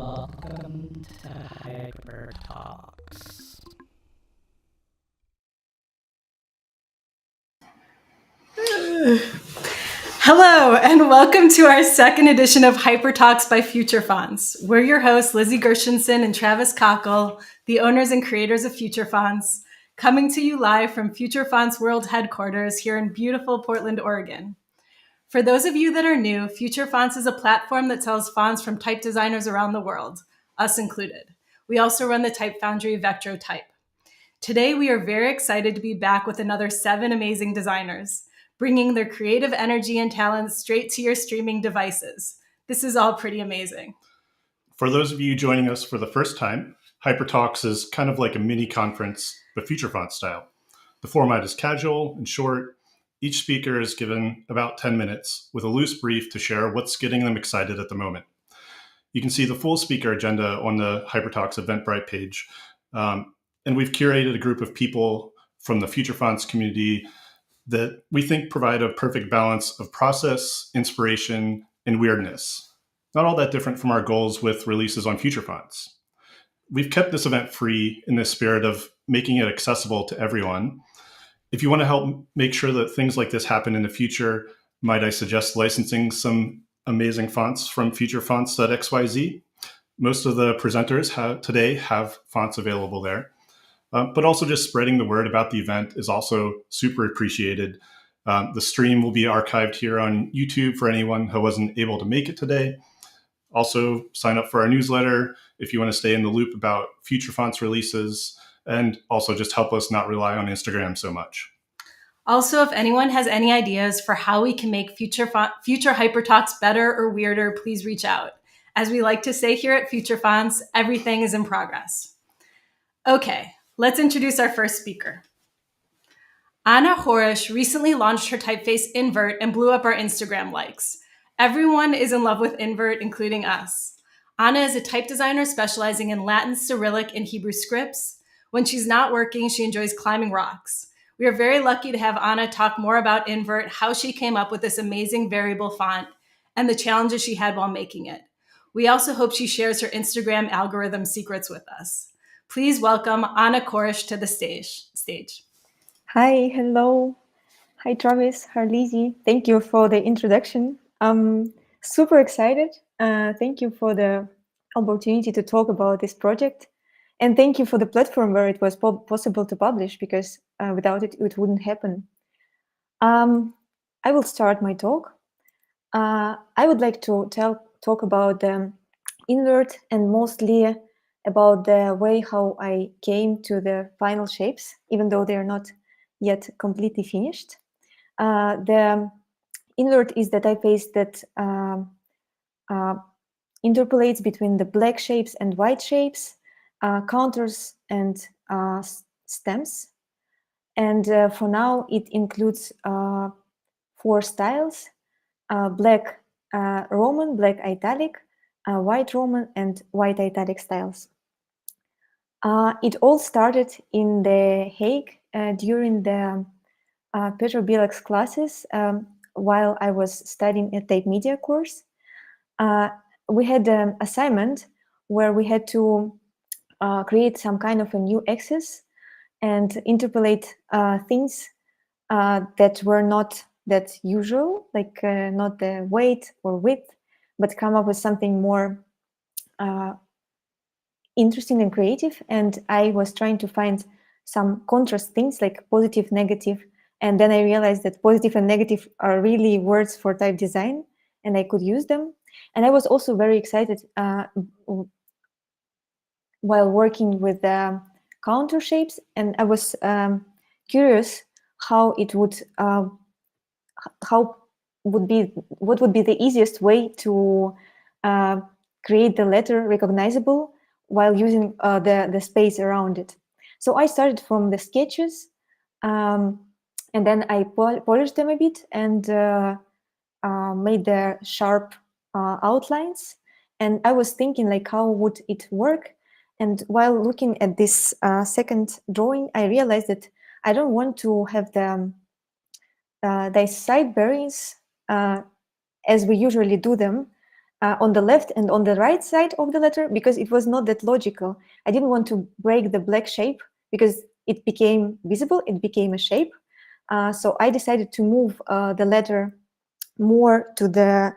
Welcome to Hyper Talks. Hello, and welcome to our second edition of Hyper Talks by Future Fonts. We're your hosts, Lizzie Gershenson and Travis Cockle, the owners and creators of Future Fonts, coming to you live from Future Fonts World Headquarters here in beautiful Portland, Oregon. For those of you that are new, Future Fonts is a platform that sells fonts from type designers around the world, us included. We also run the type foundry Vectro Type. Today, we are very excited to be back with another 7 amazing designers, bringing their creative energy and talents straight to your streaming devices. This is all pretty amazing. For those of you joining us for the first time, HyperTalks is kind of like a mini conference, but Future Font style. The format is casual and short. Each speaker is given about 10 minutes with a loose brief to share what's getting them excited at the moment. You can see the full speaker agenda on the HyperTalks Eventbrite page. And we've curated a group of people from the Future Fonts community that we think provide a perfect balance of process, inspiration, and weirdness. Not all that different from our goals with releases on Future Fonts. We've kept this event free in the spirit of making it accessible to everyone. If you want to help make sure that things like this happen in the future, might I suggest licensing some amazing fonts from futurefonts.xyz? Most of the presenters today have fonts available there. But also just spreading the word about the event is also super appreciated. The stream will be archived here on YouTube for anyone who wasn't able to make it today. Also, sign up for our newsletter if you want to stay in the loop about future fonts releases, and also just help us not rely on Instagram so much. Also, if anyone has any ideas for how we can make future Hyper Talks better or weirder, please reach out. As we like to say here at Future Fonts, everything is in progress. Okay, let's introduce our first speaker. Anna Horish recently launched her typeface Invert and blew up our Instagram likes. Everyone is in love with Invert, including us. Anna is a type designer specializing in Latin, Cyrillic, and Hebrew scripts. When she's not working, she enjoys climbing rocks. We are very lucky to have Anna talk more about Invert, how she came up with this amazing variable font, and the challenges she had while making it. We also hope she shares her Instagram algorithm secrets with us. Please welcome Anna Horish to the stage. Hi, hello. Hi, Travis. Hi, Lizzie. Thank you for the introduction. I'm super excited. Thank you for the opportunity to talk about this project. And thank you for the platform where it was possible to publish, because without it, it wouldn't happen. I will start my talk. I would like to talk about the Invert, and mostly about the way how I came to the final shapes, even though they are not yet completely finished. The Invert is the typeface that interpolates between the black shapes and white shapes, counters and stems. And for now, it includes 4 styles: black Roman, black italic, white Roman, and white italic styles. It all started in The Hague during the Petro Bielek's classes while I was studying a type media course. We had an assignment where we had to create some kind of a new axis and interpolate things that were not that usual, like not the weight or width, but come up with something more interesting and creative. And I was trying to find some contrast things like positive, negative, and then I realized that positive and negative are really words for type design, and I could use them. And I was also very excited while working with the counter shapes, and I was curious how it would what would be the easiest way to create the letter recognizable while using the space around it. So I started from the sketches, and then I polished them a bit and made the sharp outlines. And I was thinking, like, how would it work? And while looking at this second drawing, I realized that I don't want to have the side bearings as we usually do them, on the left and on the right side of the letter, because it was not that logical. I didn't want to break the black shape because it became visible, it became a shape. So I decided to move the letter more to the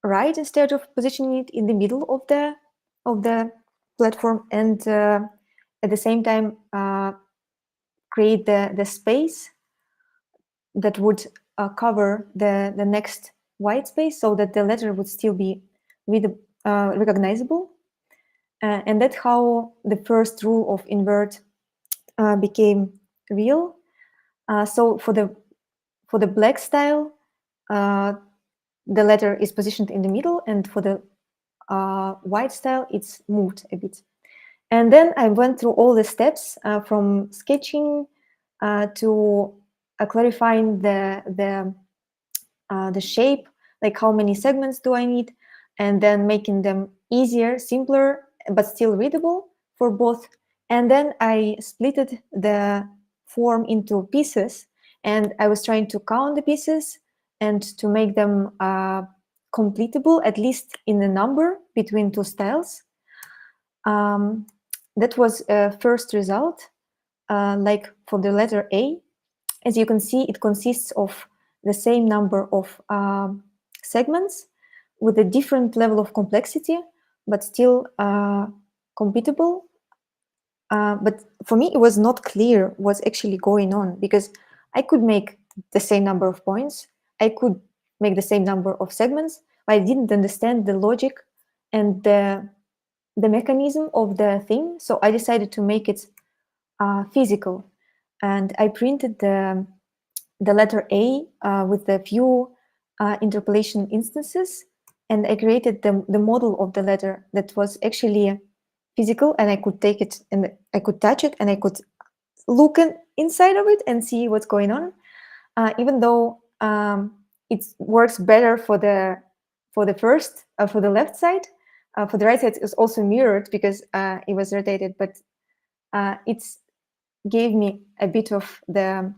right instead of positioning it in the middle of the platform, and at the same time create the space that would cover the next white space, so that the letter would still be recognizable. And that's how the first rule of invert became real. So for the black style, the letter is positioned in the middle, and for the white style, it's moved a bit. And then I went through all the steps from sketching to clarifying the shape, like how many segments do I need, and then making them easier, simpler, but still readable for both. And then I splitted the form into pieces, and I was trying to count the pieces and to make them completable, at least in a number between two styles. That was a first result. Like for the letter A, as you can see, it consists of the same number of segments with a different level of complexity, but still compatible. But for me, it was not clear what's actually going on, because I could make the same number of points, I could make the same number of segments, but I didn't understand the logic and the mechanism of the thing. So I decided to make it physical, and I printed the letter A with a few interpolation instances, and I created the model of the letter that was actually physical, and I could take it and I could touch it and I could look inside of it and see what's going on. Even though it works better for the first for the left side, for the right side it was also mirrored because it was rotated, but it gave me a bit of the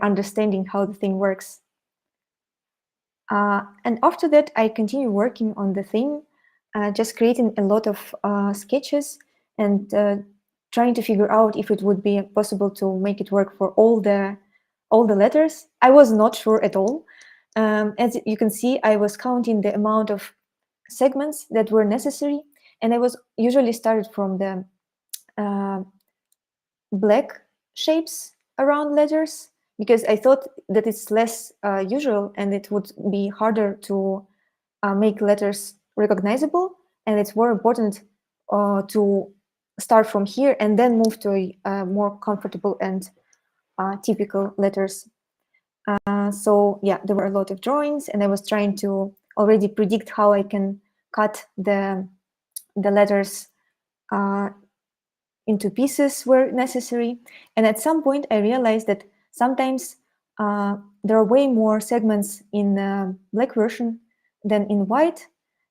understanding how the thing works. And after that, I continued working on the thing, just creating a lot of sketches and trying to figure out if it would be possible to make it work for all the letters. I was not sure at all. As you can see, I was counting the amount of segments that were necessary, and I was usually started from the black shapes around letters, because I thought that it's less usual and it would be harder to make letters recognizable, and it's more important to start from here and then move to more comfortable and typical letters. So yeah, there were a lot of drawings, and I was trying to already predict how I can cut the letters into pieces where necessary. And at some point I realized that sometimes there are way more segments in the black version than in white.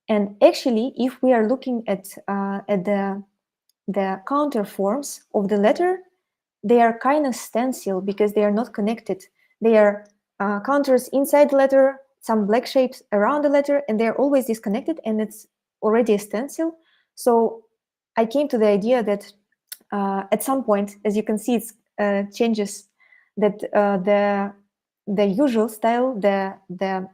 And actually, if we are looking at the counter forms of the letter, they are kind of stencil because they are not connected. They are counters inside the letter, some black shapes around the letter, and they're always disconnected, and it's already a stencil. So I came to the idea that at some point, as you can see, it changes, that the usual style, the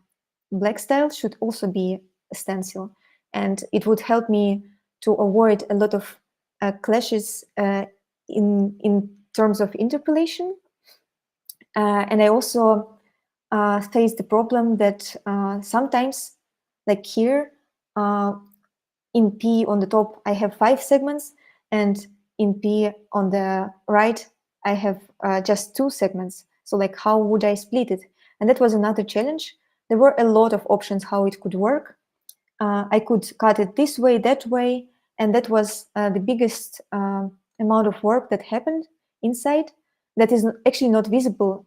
black style, should also be a stencil, and it would help me to avoid a lot of clashes in terms of interpolation. And I also faced the problem that sometimes, like here, in P on the top, I have 5 segments, and in P on the right, I have just 2 segments. So like, how would I split it? And that was another challenge. There were a lot of options how it could work. I could cut it this way, that way, and that was the biggest amount of work that happened inside. That is actually not visible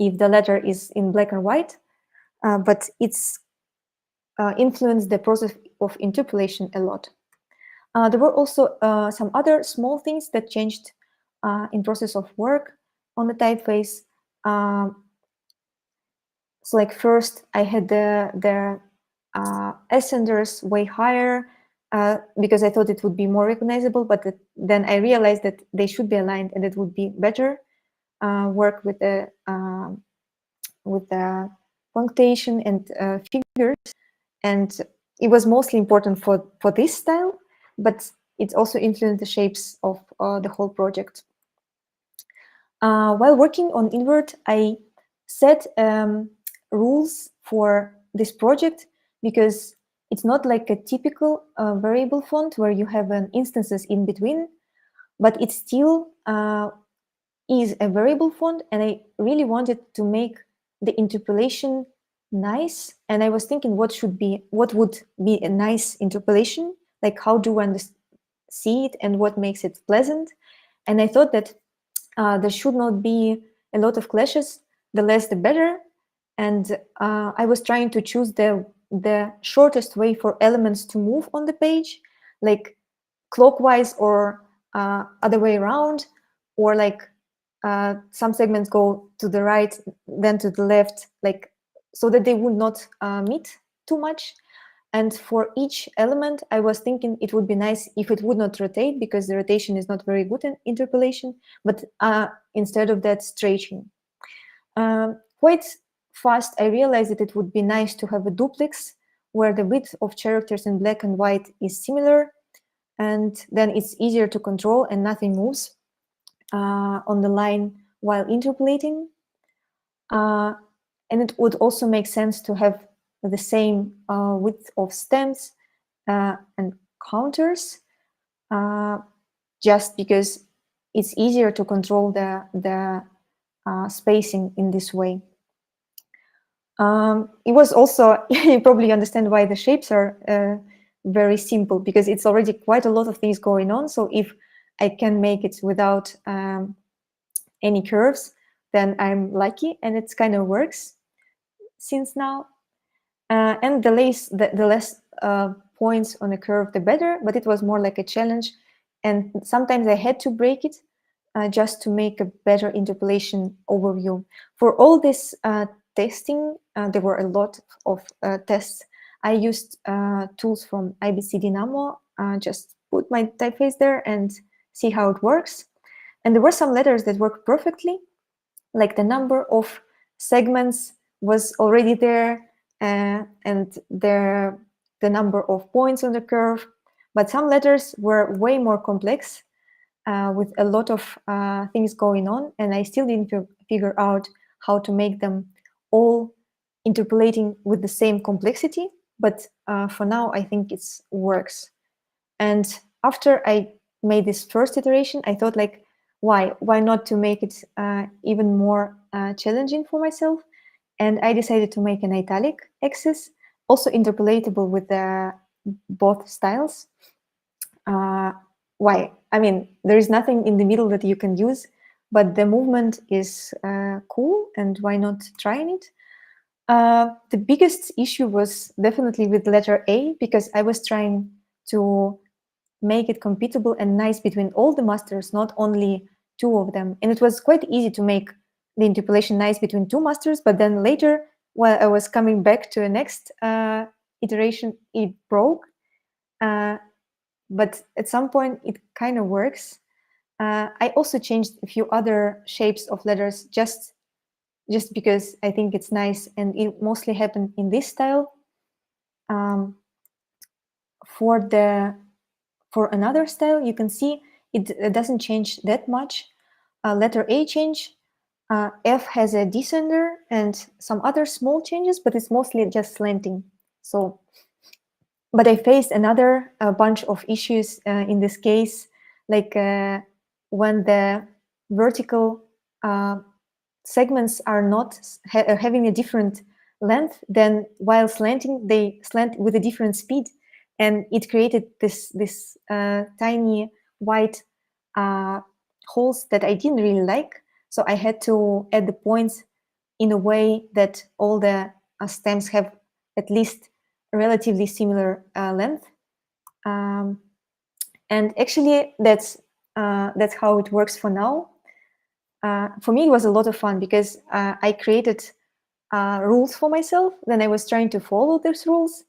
if the letter is in black and white, but it's influenced the process of interpolation a lot. There were also some other small things that changed in process of work on the typeface. So like, first I had the ascenders way higher because I thought it would be more recognizable, but then I realized that they should be aligned and it would be better work with the punctuation and figures. And it was mostly important for this style, but it also influenced the shapes of the whole project. While working on Invert, I set rules for this project because it's not like a typical variable font where you have instances in between, but it still is a variable font, and I really wanted to make the interpolation nice. And I was thinking what would be a nice interpolation, like how do I see it and what makes it pleasant. And I thought that there should not be a lot of clashes, the less the better. And I was trying to choose the shortest way for elements to move on the page, like clockwise or other way around, or like some segments go to the right, then to the left, like so that they would not meet too much. And for each element, I was thinking it would be nice if it would not rotate, because the rotation is not very good in interpolation, but instead of that, stretching. Quite fast, I realized that it would be nice to have a duplex where the width of characters in black and white is similar, and then it's easier to control and nothing moves on the line while interpolating. And it would also make sense to have the same width of stems and counters, just because it's easier to control the spacing in this way. It was also, you probably understand why the shapes are very simple, because it's already quite a lot of things going on. So if I can make it without any curves, then I'm lucky, and it kind of works since now. And the less points on a curve, the better, but it was more like a challenge. And sometimes I had to break it just to make a better interpolation overview. For all this testing, there were a lot of tests. I used tools from IBC Dynamo, just put my typeface there and see how it works. And there were some letters that worked perfectly, like the number of segments was already there, and the number of points on the curve. But some letters were way more complex with a lot of things going on, and I still didn't figure out how to make them all interpolating with the same complexity. But for now, I think it works. And after I made this first iteration, I thought, like, why not to make it even more challenging for myself? And I decided to make an italic axis, also interpolatable with both styles. Why? I mean, there is nothing in the middle that you can use, but the movement is cool, and why not trying it? The biggest issue was definitely with letter A, because I was trying to make it compatible and nice between all the masters, not only two of them. And it was quite easy to make the interpolation nice between two masters, but then later, while I was coming back to the next iteration, it broke. But at some point, it kind of works. I also changed a few other shapes of letters just because I think it's nice, and it mostly happened in this style. For another style, you can see it doesn't change that much. Letter A change, F has a descender and some other small changes, but it's mostly just slanting. So, but I faced another bunch of issues in this case, like when the vertical segments are not having a different length, then while slanting, they slant with a different speed. And it created this tiny white holes that I didn't really like. So I had to add the points in a way that all the stems have at least a relatively similar length. And actually, that's how it works for now. For me, it was a lot of fun because I created rules for myself. Then I was trying to follow those rules.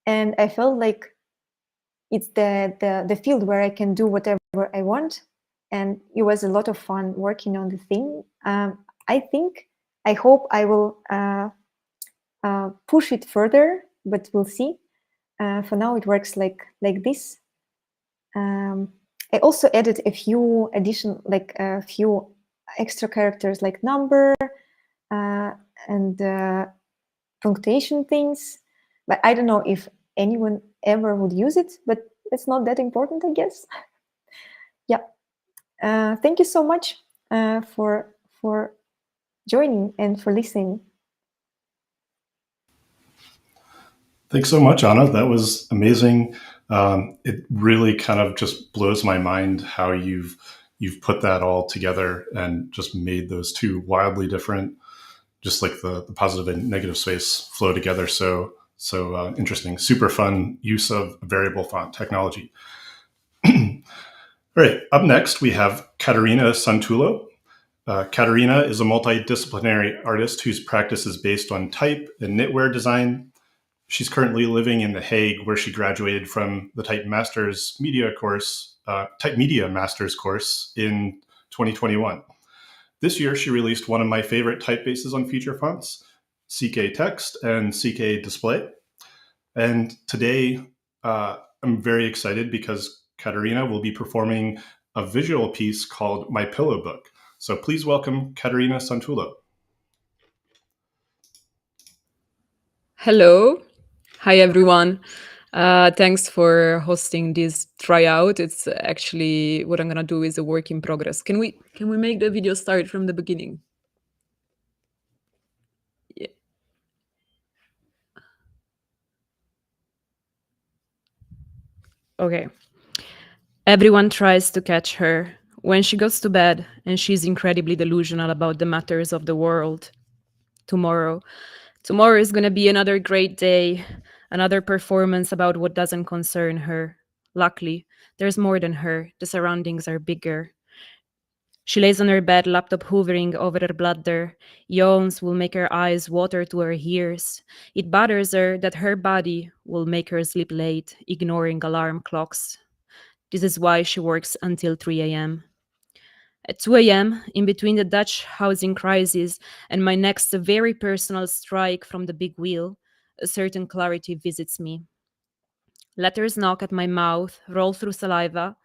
and I felt like it's the field where I can do whatever I want, and it was a lot of fun working on the thing. I hope I will push it further, but we'll see. For now, it works like this. I also added a few a few extra characters like number and punctuation things, but I don't know if anyone ever would use it, but it's not that important, I guess. Yeah. Thank you so much for joining and for listening. Thanks so much, Anna. That was amazing. It really kind of just blows my mind how you've put that all together and just made those two wildly different, just like the positive and negative space flow together. So interesting, super fun use of variable font technology. All right, up next we have Katerina Santullo. Katerina is a multidisciplinary artist whose practice is based on type and knitwear design. She's currently living in The Hague, where she graduated from the Type Media Masters course in 2021. This year, she released one of my favorite typefaces on feature fonts, CK Text and CK Display. And today, I'm very excited because Katerina will be performing a visual piece called My Pillow Book. So please welcome Katerina Santullo. Hello. Hi, everyone. Thanks for hosting this tryout. It's actually what I'm gonna do is a work in progress. Can we make the video start from the beginning? Yeah. Okay. Everyone tries to catch her when she goes to bed, and she's incredibly delusional about the matters of the world. Tomorrow is gonna be another great day, another performance about what doesn't concern her. Luckily, there's more than her. The surroundings are bigger. She lays on her bed, laptop hovering over her bladder. Yawns will make her eyes water to her ears. It bothers her that her body will make her sleep late, ignoring alarm clocks. This is why she works until 3 a.m. At 2 a.m., in between the Dutch housing crisis and my next very personal strike from the big wheel, a certain clarity visits me. Letters knock at my mouth, roll through saliva.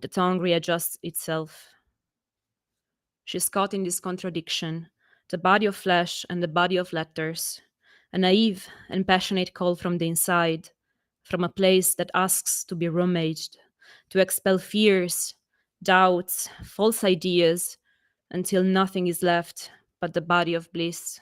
The tongue readjusts itself. She's caught in this contradiction, the body of flesh and the body of letters, a naive and passionate call from the inside, from a place that asks to be rummaged, to expel fears, doubts, false ideas, until nothing is left but the body of bliss.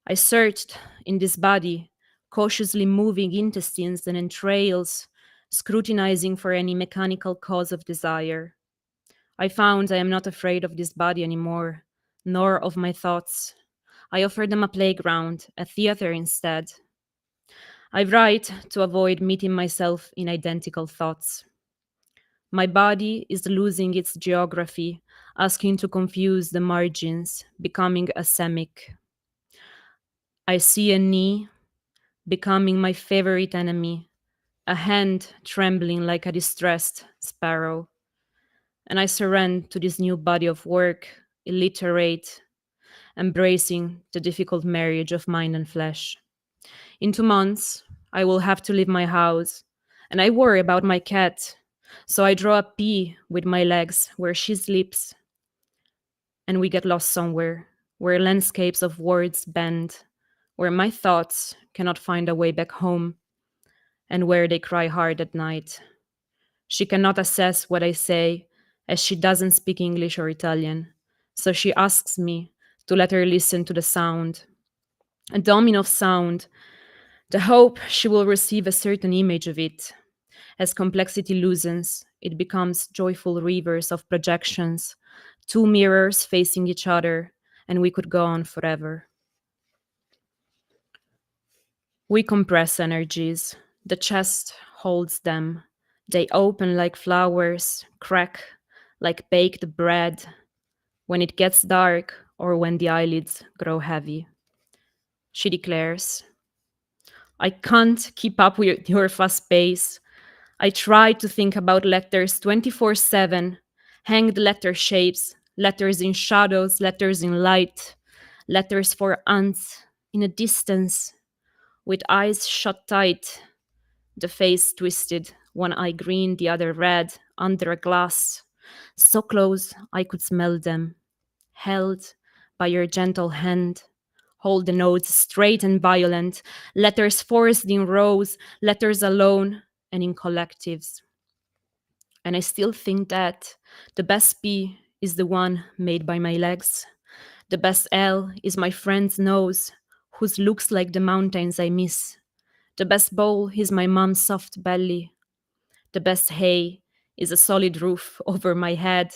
I searched in this body, cautiously moving intestines and entrails, scrutinizing for any mechanical cause of desire. I found I am not afraid of this body anymore, nor of my thoughts. I offer them a playground, a theater instead. I write to avoid meeting myself in identical thoughts. My body is losing its geography, asking to confuse the margins, becoming asemic. I see a knee becoming my favorite enemy, a hand trembling like a distressed sparrow. And I surrender to this new body of work, illiterate, embracing the difficult marriage of mind and flesh. In 2 months, I will have to leave my house, and I worry about my cat, so I draw a P with my legs where she sleeps, and we get lost somewhere, where landscapes of words bend, where my thoughts cannot find a way back home, and where they cry hard at night. She cannot assess what I say, as she doesn't speak English or Italian, so she asks me to let her listen to the sound, a domino of sound, the hope she will receive a certain image of it. As complexity loosens, it becomes joyful rivers of projections, two mirrors facing each other, and we could go on forever. We compress energies. The chest holds them. They open like flowers, crack like baked bread when it gets dark or when the eyelids grow heavy. She declares, I can't keep up with your fast pace. I try to think about letters 24/7, hanged letter shapes, letters in shadows, letters in light, letters for ants in a distance, with eyes shut tight, the face twisted, one eye green, the other red, under a glass, so close I could smell them, held by your gentle hand. Hold the notes straight and violent, letters forced in rows, letters alone and in collectives. And I still think that the best P is the one made by my legs. The best L is my friend's nose, whose looks like the mountains I miss. The best bowl is my mom's soft belly. The best hay is a solid roof over my head.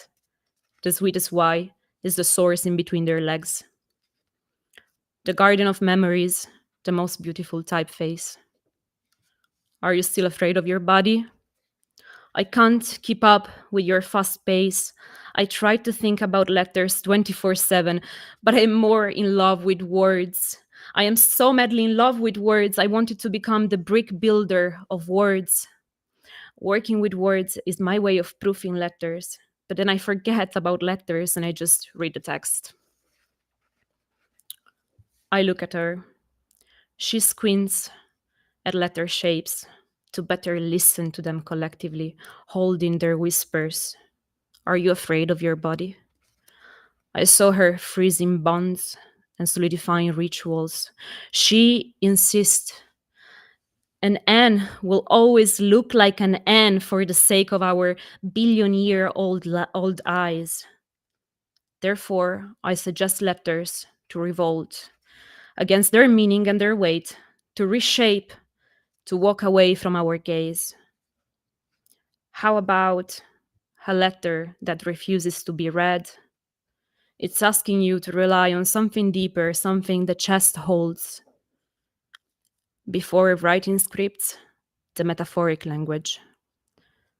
The sweetest Y is the source in between their legs. The garden of memories, the most beautiful typeface. Are you still afraid of your body? I can't keep up with your fast pace. I try to think about letters 24/7, but I'm more in love with words. I am so madly in love with words. I wanted to become the brick builder of words. Working with words is my way of proofing letters, but then I forget about letters and I just read the text. I look at her. She squints at letter shapes to better listen to them collectively, holding their whispers. Are you afraid of your body? I saw her freezing bonds and solidifying rituals. She insists an N will always look like an N for the sake of our billion-year-old eyes. Therefore, I suggest letters to revolt against their meaning and their weight, to reshape, to walk away from our gaze. How about a letter that refuses to be read? It's asking you to rely on something deeper, something the chest holds. Before writing scripts, the metaphoric language.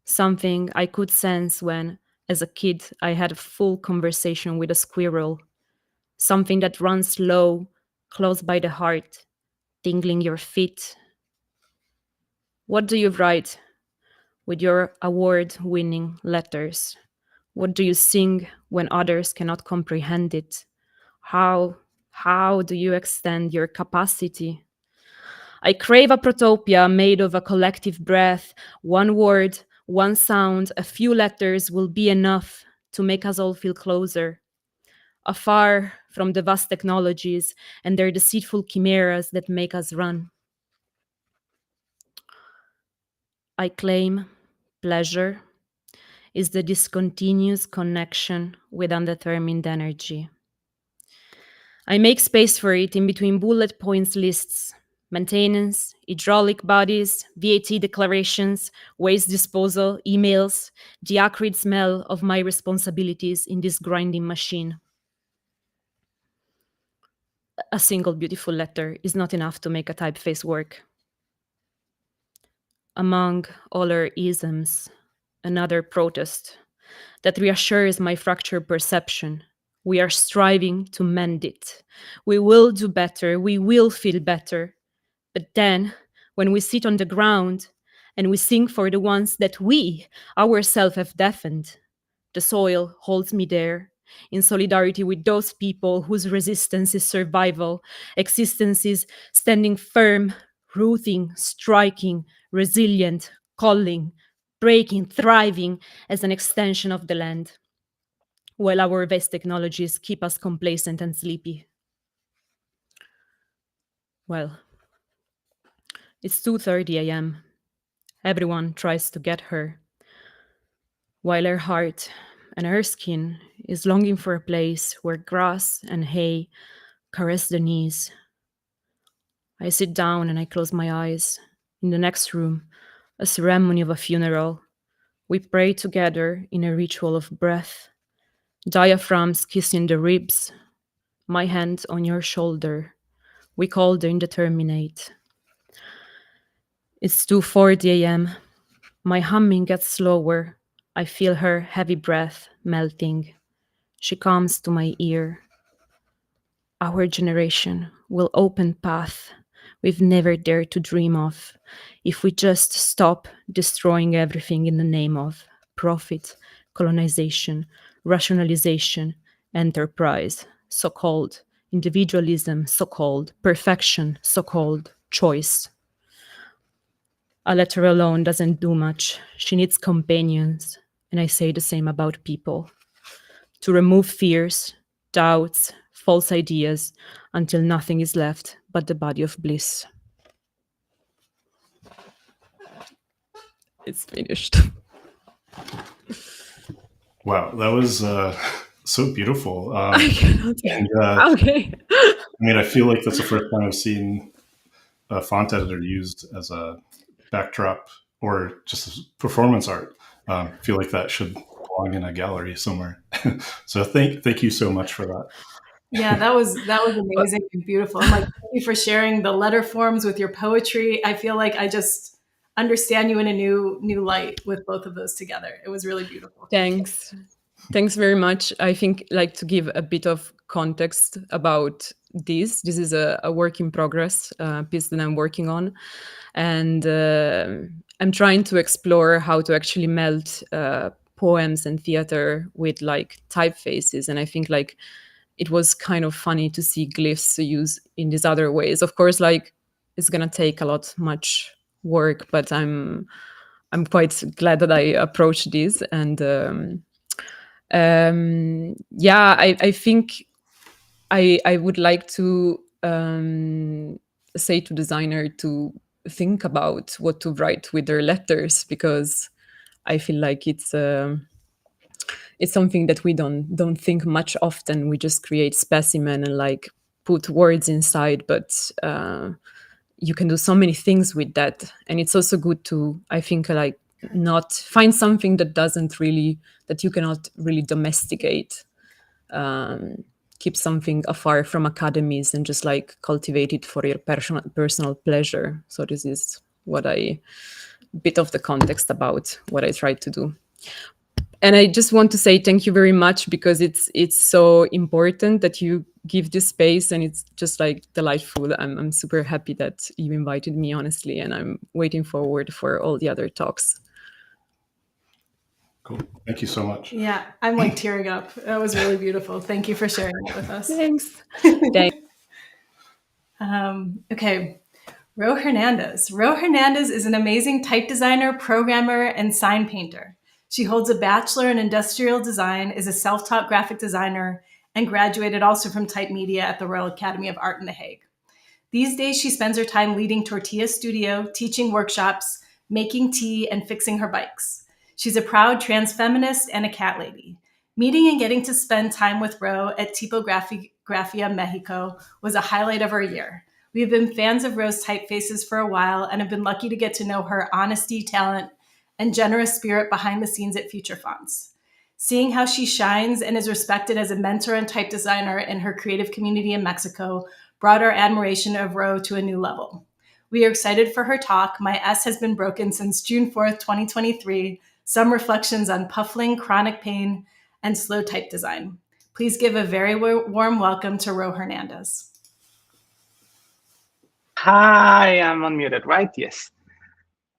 Something I could sense when, as a kid, I had a full conversation with a squirrel. Something that runs low, close by the heart, tingling your feet. What do you write with your award-winning letters? What do you sing when others cannot comprehend it? How do you extend your capacity? I crave a protopia made of a collective breath. One word, one sound, a few letters will be enough to make us all feel closer, afar from the vast technologies and their deceitful chimeras that make us run. I claim pleasure is the discontinuous connection with undetermined energy. I make space for it in between bullet points lists, maintenance, hydraulic bodies, VAT declarations, waste disposal, emails, the acrid smell of my responsibilities in this grinding machine. A single beautiful letter is not enough to make a typeface work. Among all our isms, another protest that reassures my fractured perception. We are striving to mend it. We will do better. We will feel better. But then, when we sit on the ground and we sing for the ones that we ourselves have deafened, the soil holds me there, in solidarity with those people whose resistance is survival, existences standing firm, rooting, striking, resilient, calling, breaking, thriving as an extension of the land, while our vast technologies keep us complacent and sleepy. Well, it's 2:30 a.m. Everyone tries to get her, while her heart and her skin is longing for a place where grass and hay caress the knees. I sit down and I close my eyes. In the next room, a ceremony of a funeral. We pray together in a ritual of breath, diaphragms kissing the ribs, my hand on your shoulder. We call the indeterminate. It's 2:40 a.m. My humming gets slower. I feel her heavy breath melting. She comes to my ear. Our generation will open path we've never dared to dream of, if we just stop destroying everything in the name of profit, colonization, rationalization, enterprise, so-called individualism, so-called perfection, so-called choice. A letter alone doesn't do much. She needs companions, and I say the same about people. To remove fears, doubts, false ideas, until nothing is left but the body of bliss. It's finished. Wow, that was so beautiful. I cannot. And Okay. I mean, I feel like that's the first time I've seen a font editor used as a backdrop or just as performance art. I feel like that should belong in a gallery somewhere. So thank you so much for that. Yeah, that was amazing and beautiful. And like, thank you for sharing the letter forms with your poetry. I feel like I just understand you in a new light with both of those together. It was really beautiful. Thanks very much. I think, like, to give a bit of context about this is a work in progress piece that I'm working on, and I'm trying to explore how to actually melt poems and theater with like typefaces. And I think like it was kind of funny to see glyphs used in these other ways. Of course, like it's gonna take a lot much work, but I'm quite glad that I approached this. And yeah, I think I would like to say to designer to think about what to write with their letters, because I feel like it's something that we don't think much often. We just create specimen and like put words inside, but you can do so many things with that. And it's also good to, I think, like not find something that you cannot really domesticate. Keep something afar from academies and just like cultivate it for your personal pleasure. So this is bit of the context about what I tried to do. And I just want to say thank you very much, because it's so important that you give this space, and it's just like delightful. I'm super happy that you invited me, honestly, and I'm waiting forward for all the other talks. Cool. Thank you so much. Yeah, I'm like tearing up. That was really beautiful. Thank you for sharing it with us. Thanks. Okay. Ro Hernandez. Ro Hernandez is an amazing type designer, programmer, and sign painter. She holds a bachelor in industrial design, is a self-taught graphic designer, and graduated also from Type Media at the Royal Academy of Art in The Hague. These days, she spends her time leading Tortilla Studio, teaching workshops, making tea, and fixing her bikes. She's a proud trans feminist and a cat lady. Meeting and getting to spend time with Ro at Tipografia Mexico was a highlight of our year. We've been fans of Ro's typefaces for a while and have been lucky to get to know her honesty, talent, and generous spirit behind the scenes at Future Fonts. Seeing how she shines and is respected as a mentor and type designer in her creative community in Mexico brought our admiration of Ro to a new level. We are excited for her talk, My S Has Been Broken Since June 4th, 2023, Some Reflections on Puffling, Chronic Pain, and Slow Type Design. Please give a very warm welcome to Ro Hernandez. Hi, I'm unmuted, right? Yes.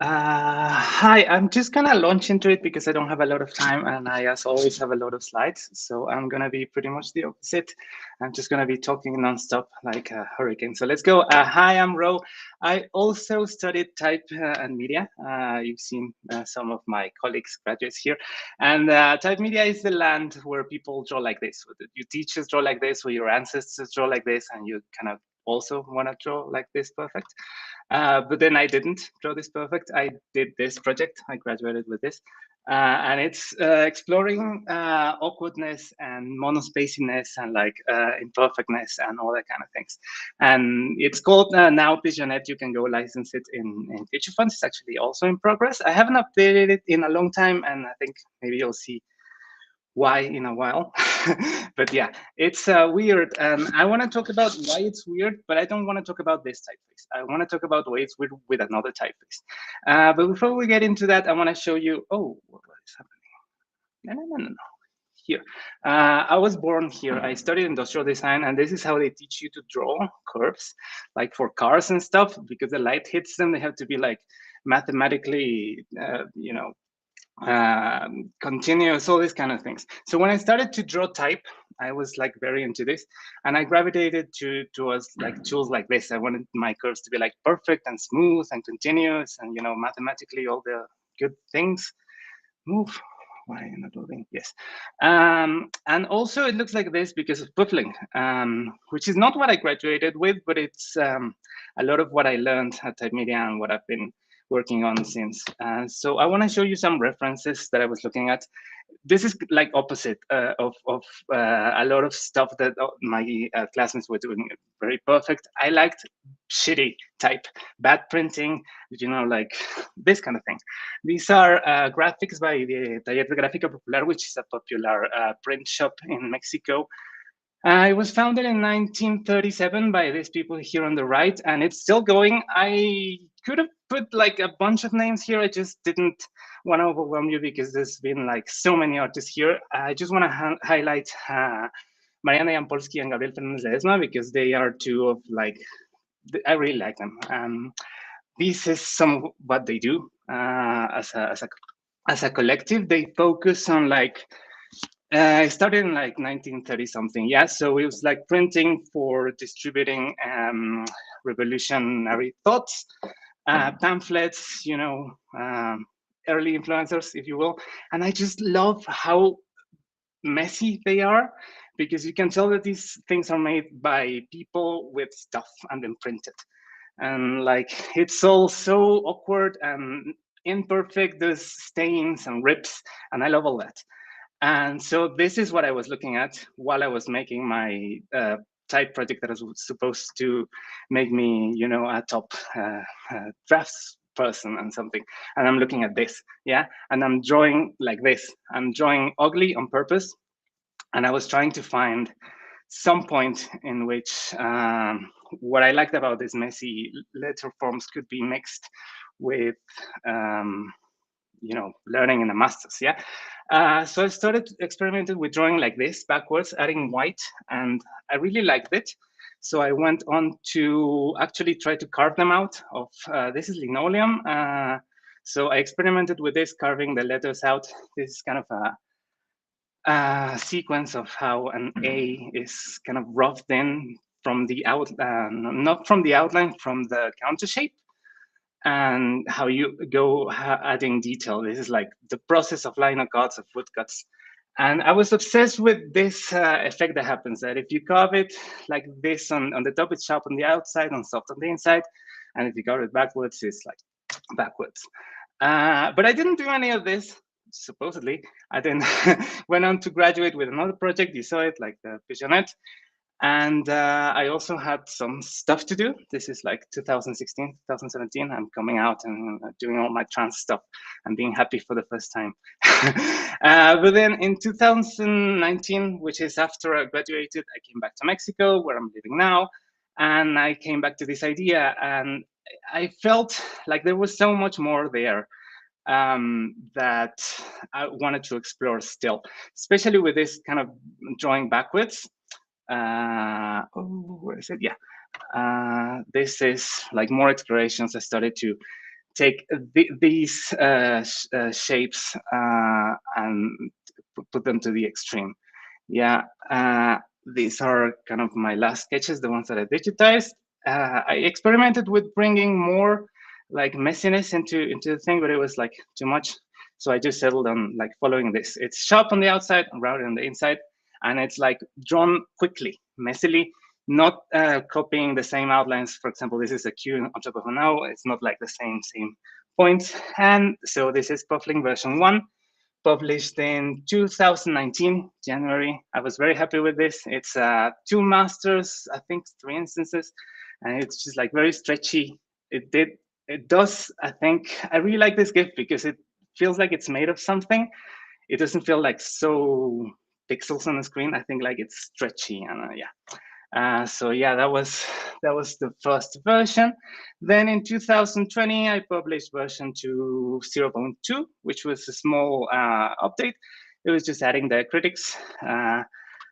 Hi, I'm just gonna launch into it because I don't have a lot of time, and I, as always, have a lot of slides. So I'm gonna be pretty much the opposite. I'm just gonna be talking nonstop like a hurricane. So let's go. Hi, I'm Ro. I also studied type and media. You've seen some of my colleagues, graduates here. And type media is the land where people draw like this. Your teachers draw like this, or your ancestors draw like this, and you kind of also want to draw like this perfect. But then I didn't draw this perfect. I did this project. I graduated with this. And it's exploring awkwardness and monospaciness and like imperfectness and all that kind of things. And it's called now Pigeonette. You can go license it in Future Fonts. It's actually also in progress. I haven't updated it in a long time, and I think maybe you'll see why in a while. But yeah, it's weird, and I want to talk about why it's weird, but I don't want to talk about this typeface. I want to talk about why it's weird with another typeface. But before we get into that, I want to show you, oh, what is happening? No. here. I was born here. I studied industrial design, and this is how they teach you to draw curves, like for cars and stuff, because the light hits them. They have to be like mathematically, continuous, all these kind of things. So when I started to draw type, I was like very into this, and I gravitated towards like tools like this. I wanted my curves to be like perfect and smooth and continuous, and mathematically all the good things. Move. Why are you not moving? Yes. And also it looks like this because of Puffling, which is not what I graduated with, but it's a lot of what I learned at Type Media and what I've been working on since. So I want to show you some references that I was looking at. This is like opposite of a lot of stuff that my classmates were doing very perfect. I liked shitty type, bad printing, like this kind of thing. These are graphics by the Taller de Gráfica Popular, which is a popular print shop in Mexico. It was founded in 1937 by these people here on the right, and it's still going. I could have put like a bunch of names here. I just didn't want to overwhelm you because there's been like so many artists here. I just want to highlight Mariana Jampolsky and Gabriel Fernandez Ledesma because they are two of like, I really like them. This is some of what they do as a collective. They focus on like, I started in like 1930 something, yeah. So it was like printing for distributing revolutionary thoughts, pamphlets, early influencers, if you will. And I just love how messy they are, because you can tell that these things are made by people with stuff and then printed. And like, it's all so awkward and imperfect. There's stains and rips, and I love all that. And so this is what I was looking at while I was making my type project that was supposed to make me, a top drafts person and something. And I'm looking at this, yeah? And I'm drawing like this. I'm drawing ugly on purpose. And I was trying to find some point in which what I liked about these messy letter forms could be mixed with learning in a master's, yeah. So I started experimenting with drawing like this, backwards, adding white, and I really liked it. So I went on to actually try to carve them out of, this is linoleum. So I experimented with this, carving the letters out. This is kind of a sequence of how an A is kind of roughed in from the not from the outline, from the counter shape. And how you go adding detail. This is like the process of liner cuts, of wood cuts. And I was obsessed with this effect that happens, that if you carve it like this on the top, it's sharp on the outside and soft on the inside. And if you carve it backwards, it's like backwards. But I didn't do any of this, supposedly. I then went on to graduate with another project. You saw it, like the Pigeonette. And I also had some stuff to do. This is like 2016, 2017. I'm coming out and doing all my trans stuff and being happy for the first time. But then in 2019, which is after I graduated, I came back to Mexico, where I'm living now. And I came back to this idea, and I felt like there was so much more there that I wanted to explore still, especially with this kind of drawing backwards. Where is it? Yeah. This is like more explorations. I started to take these shapes and put them to the extreme. Yeah. These are kind of my last sketches, the ones that I digitized. I experimented with bringing more like messiness into the thing, but it was like too much. So I just settled on like following this. It's sharp on the outside and rounded on the inside. And it's like drawn quickly, messily, not copying the same outlines. For example, this is a Q on top of an O. It's not like the same points. And so this is Puffling version 1, published in 2019, January. I was very happy with this. It's 2 masters, I think 3 instances, and it's just like very stretchy. It does, I think, I really like this GIF because it feels like it's made of something. It doesn't feel like so pixels on the screen. I think like it's stretchy, and yeah. So yeah, that was the first version. Then in 2020, I published version 2.0.2, which was a small update. it was just adding the critics.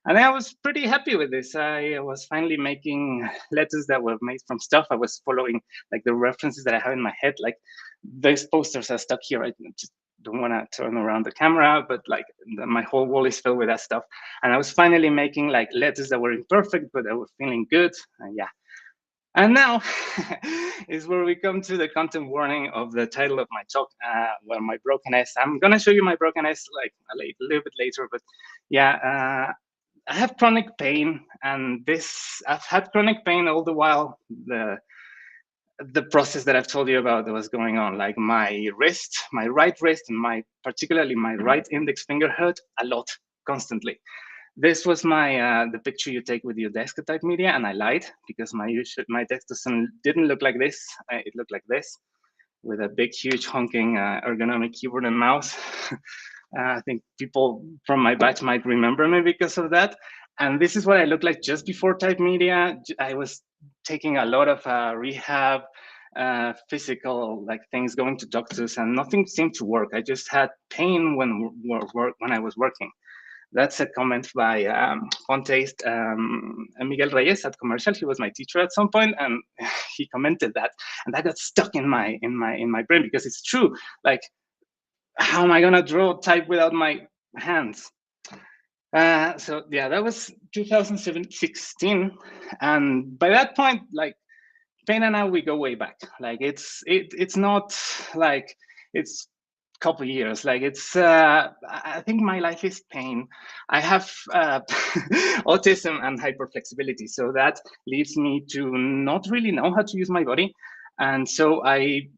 And I was pretty happy with this. I was finally making letters that were made from stuff. I was following like the references that I have in my head. Like those posters are stuck here. I just don't want to turn around the camera, but like my whole wall is filled with that stuff. And I was finally making like letters that were imperfect, but that were feeling good. Yeah. And now is where we come to the content warning of the title of my talk, well, my broken S. I'm going to show you my broken S like a little bit later, but yeah, I have chronic pain, and I've had chronic pain all the while the process that I've told you about that was going on. Like my wrist, my right wrist, and particularly my right index finger hurt a lot, constantly. This was the picture you take with your desk at Type Media, and I lied because my desk didn't look like this. It looked like this, with a big, huge, honking ergonomic keyboard and mouse. I think people from my batch might remember me because of that. And this is what I looked like just before Type Media. I was taking a lot of rehab, physical like things, going to doctors, and nothing seemed to work. I just had pain when I was working. That's a comment by Fontaste, Miguel Reyes at Commercial. He was my teacher at some point, and he commented that, and that got stuck in my brain because it's true. Like, how am I gonna type without my hands? So yeah, that was 2016, and by that point, like, pain and I, we go way back. Like it's not like it's a couple years. Like it's I think my life is pain. I have autism and hyperflexibility, so that leads me to not really know how to use my body, and so I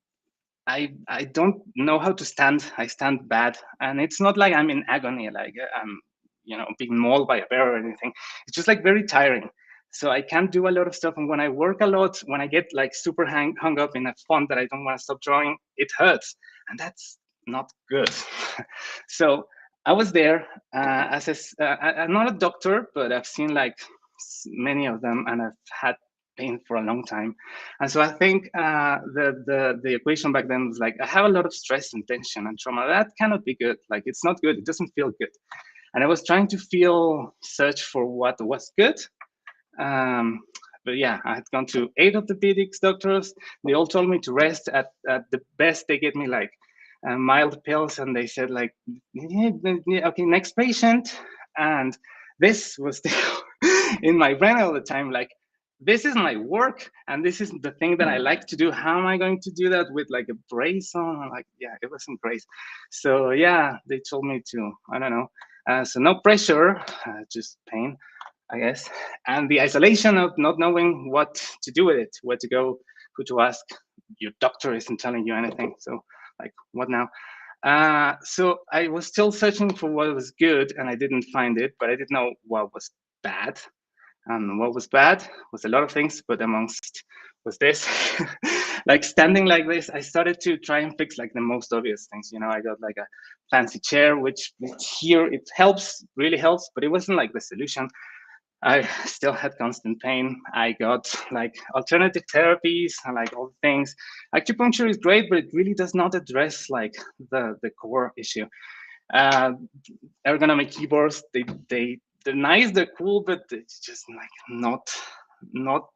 don't know how to stand. I stand bad, and it's not like I'm in agony, like I'm being mauled by a bear or anything. It's just like very tiring. So I can't do a lot of stuff. And when I work a lot, when I get like super hung up in a font that I don't want to stop drawing, it hurts. And that's not good. So I was there I'm not a doctor, but I've seen like many of them, and I've had pain for a long time. And so I think the equation back then was like, I have a lot of stress and tension and trauma. That cannot be good. Like, it's not good. It doesn't feel good. And I was trying to search for what was good. But yeah, I had gone to 8 orthopedics doctors. They all told me to rest. At the best, they gave me like mild pills, and they said like, yeah, okay, next patient. And this was still in my brain all the time, like, this is my work, and this is the thing that I like to do. How am I going to do that with like a brace on? Like, yeah, it wasn't great. So yeah, they told me to, I don't know. So no pressure, just pain, I guess. And the isolation of not knowing what to do with it, where to go, who to ask. Your doctor isn't telling you anything. So like, what now? So I was still searching for what was good, and I didn't find it, but I didn't know what was bad. And what was bad was a lot of things, but amongst was this. Like standing like this, I started to try and fix like the most obvious things. I got like a fancy chair, which here it helps, really helps, but it wasn't like the solution. I still had constant pain. I got like alternative therapies and like all the things. Acupuncture is great, but it really does not address like the core issue. Ergonomic keyboards, they're nice, they're cool, but it's just like not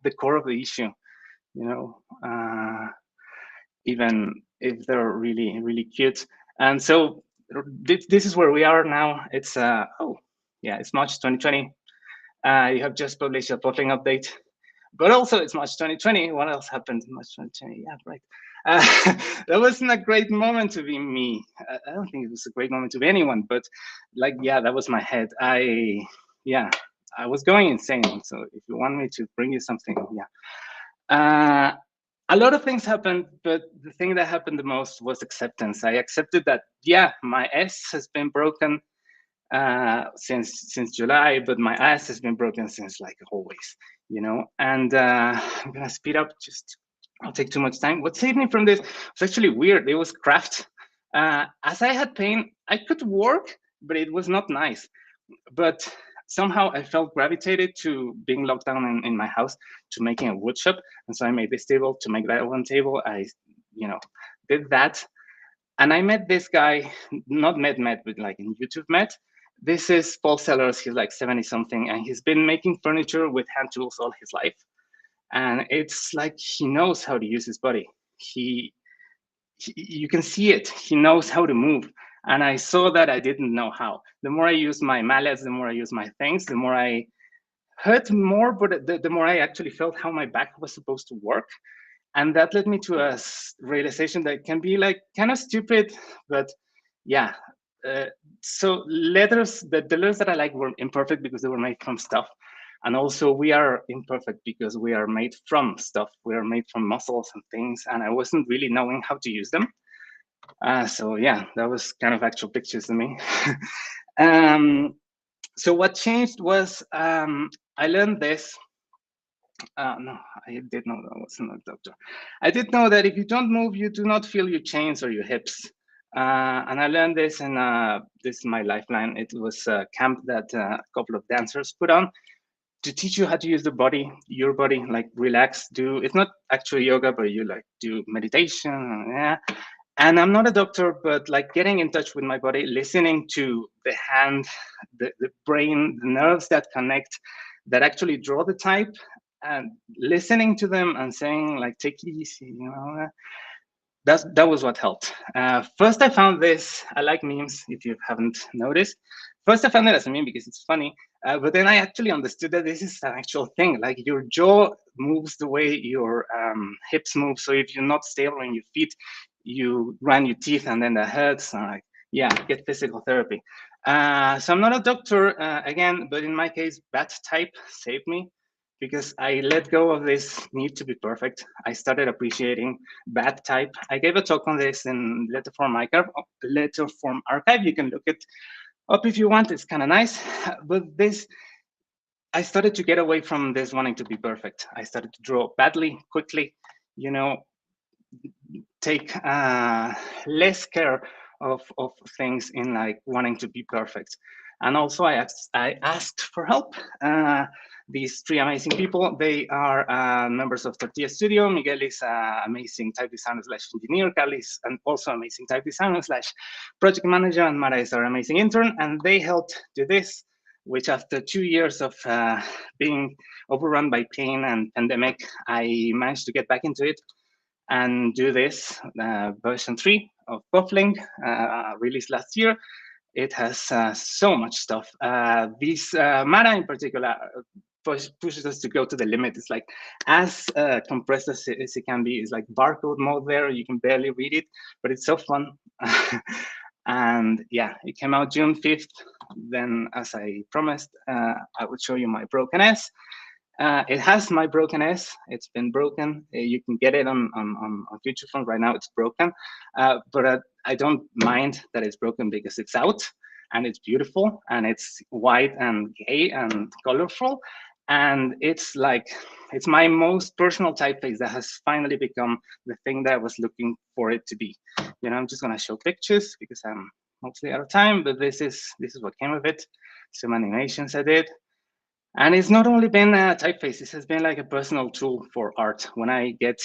the core of the issue, even if they're really, really cute. And so this is where we are now. It's it's March 2020. You have just published a Plotling update, but also it's March 2020. What else happened in March 2020? Yeah, right. That wasn't a great moment to be me. I don't think it was a great moment to be anyone, but like, yeah, that was my head. I was going insane. So if you want me to bring you something, yeah. A lot of things happened, but the thing that happened the most was acceptance. I accepted that, yeah, my S has been broken since July, but my ass has been broken since like always, and I'm gonna speed up, I'll take too much time. What saved me from this was actually weird. It was craft. As I had pain, I could work, but it was not nice. But somehow I felt gravitated to being locked down in my house, to making a wood shop. And so I made this table to make that one table. I, did that. And I met this guy, not met, but like in YouTube met, This is Paul Sellers. He's like 70 something, and he's been making furniture with hand tools all his life. And it's like he knows how to use his body. You can see it. He knows how to move. And I saw that I didn't know how. The more I use my mallets, the more I use my things, the more I hurt more, but the more I actually felt how my back was supposed to work. And that led me to a realization that can be like kind of stupid, but yeah. So letters, the letters that I like were imperfect because they were made from stuff. And also we are imperfect because we are made from stuff. We are made from muscles and things. And I wasn't really knowing how to use them. So yeah, that was kind of actual pictures to me. So what changed was I learned this. No, I did know that I was not a doctor. I did know that if you don't move, you do not feel your chains or your hips. And I learned this, and this is my lifeline. It was a camp that a couple of dancers put on to teach you how to use the body, your body, like relax, do, it's not actually yoga, but you like do meditation, yeah. And I'm not a doctor, but like getting in touch with my body, listening to the hand, the brain, the nerves that connect, that actually draw the type, and listening to them and saying like, take it easy, you know, that was what helped. First, I found this, I like memes, if you haven't noticed. First, I found it as a meme because it's funny, but then I actually understood that this is an actual thing. Like your jaw moves the way your hips move. So if you're not stable on your feet, you grind your teeth and then that hurts. And like, yeah, get physical therapy. So I'm not a doctor, again, but in my case, bat type saved me because I let go of this need to be perfect. I started appreciating bat type. I gave a talk on this in Letterform Archive. You can look it up if you want, it's kind of nice. But this, I started to get away from this wanting to be perfect. I started to draw badly, quickly, you know, take less care of things in like wanting to be perfect. And also I asked for help. These three amazing people, they are members of Tortilla Studio. Miguel is an amazing type designer / engineer. Carly is also amazing type designer / project manager, and Mara is our amazing intern. And they helped do this, which after 2 years of being overrun by pain and pandemic, I managed to get back into it and do this version 3 of Buffling, released last year. It has so much stuff. Mara in particular pushes us to go to the limit. It's like as compressed as it can be. It's like barcode mode there. You can barely read it, but it's so fun. And yeah, it came out June 5th. Then, as I promised, I would show you my broken S. It has my broken S. It's been broken. You can get it on FutureFont right now. It's broken, but I don't mind that it's broken because it's out and it's beautiful and it's white and gay and colorful. And it's like, it's my most personal typeface that has finally become the thing that I was looking for it to be. You know, I'm just gonna show pictures because I'm mostly out of time, but this is what came of it. Some animations I did. And it's not only been a typeface, it has been like a personal tool for art. When I get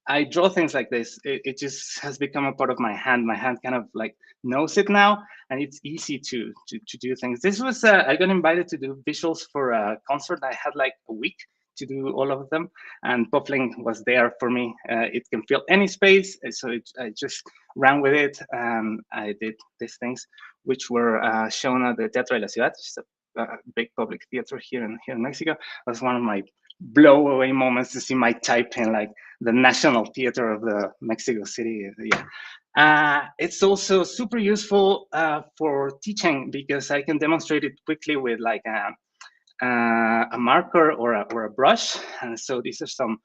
I draw things like this, it just has become a part of my hand. My hand kind of like knows it now, and it's easy to do things. This was, I got invited to do visuals for a concert. I had like a week to do all of them, and Buffling was there for me. It can fill any space, so I just ran with it. I did these things, which were shown at the Teatro de la Ciudad, which is a big public theater here in Mexico. It was one of my blow away moments to see my type in like the National Theater of the Mexico City. Yeah. It's also super useful for teaching because I can demonstrate it quickly with like a marker or a brush. And so these are some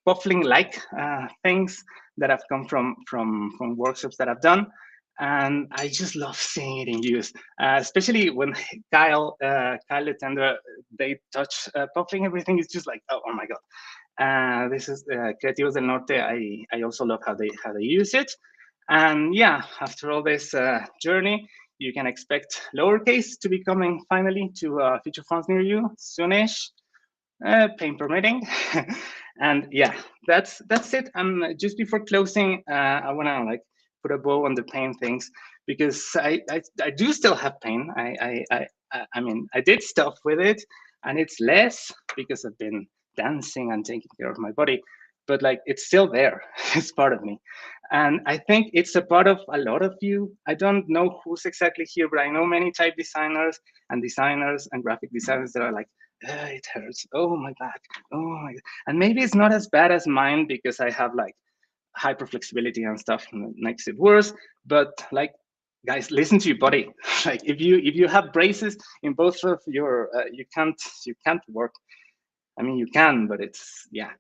Buffling-like things that have come from workshops that I've done. And I just love seeing it in use, especially when Kyle Letender, they touch Buffling. Everything is just like, oh my God. This is Creativos del Norte. I also love how they use it. And yeah, after all this journey, you can expect lowercase to be coming finally to future fonts near you soonish, pain permitting. And yeah, that's it. Just before closing, I wanna like put a bow on the pain things. because I do still have pain. I mean, I did stuff with it, and it's less because I've been dancing and taking care of my body, but like it's still there. It's part of me. And I think it's a part of a lot of you. I don't know who's exactly here, but I know many type designers and graphic designers that are like, it hurts. Oh my back. Oh my God. And maybe it's not as bad as mine because I have like hyper flexibility and stuff makes it worse. But like, guys, listen to your body. Like if you have braces in both of your, you can't work. I mean, you can, but it's, yeah,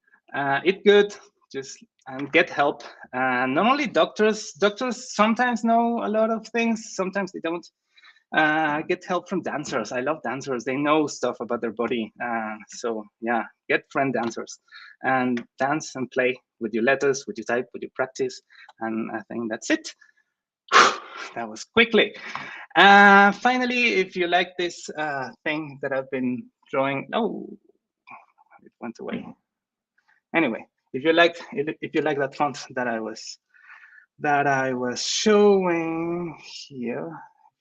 it's good. Just get help. Not only doctors sometimes know a lot of things, sometimes they don't. Get help from dancers. I love dancers. They know stuff about their body. So yeah, get friend dancers and dance and play with your letters, with your type, with your practice. And I think that's it. That was quickly. Finally, if you like this thing that I've been drawing, oh, it went away. Anyway, if you like that font that I was showing here,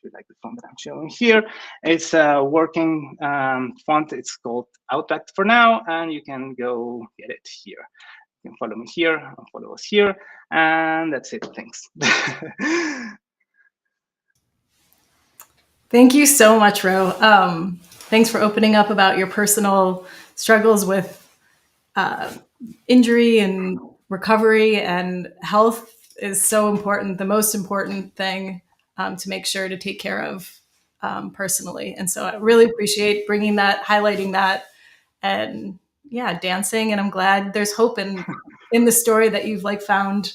if you like the font that I'm showing here, it's a working font. It's called Outback for now, and you can go get it here. You can follow me here, and follow us here, and that's it. Thanks. Thank you so much, Ro. Thanks for opening up about your personal struggles with injury and recovery, and health is so important, the most important thing to make sure to take care of personally. And so I really appreciate bringing that, highlighting that, and yeah, dancing. And I'm glad there's hope in the story that you've like found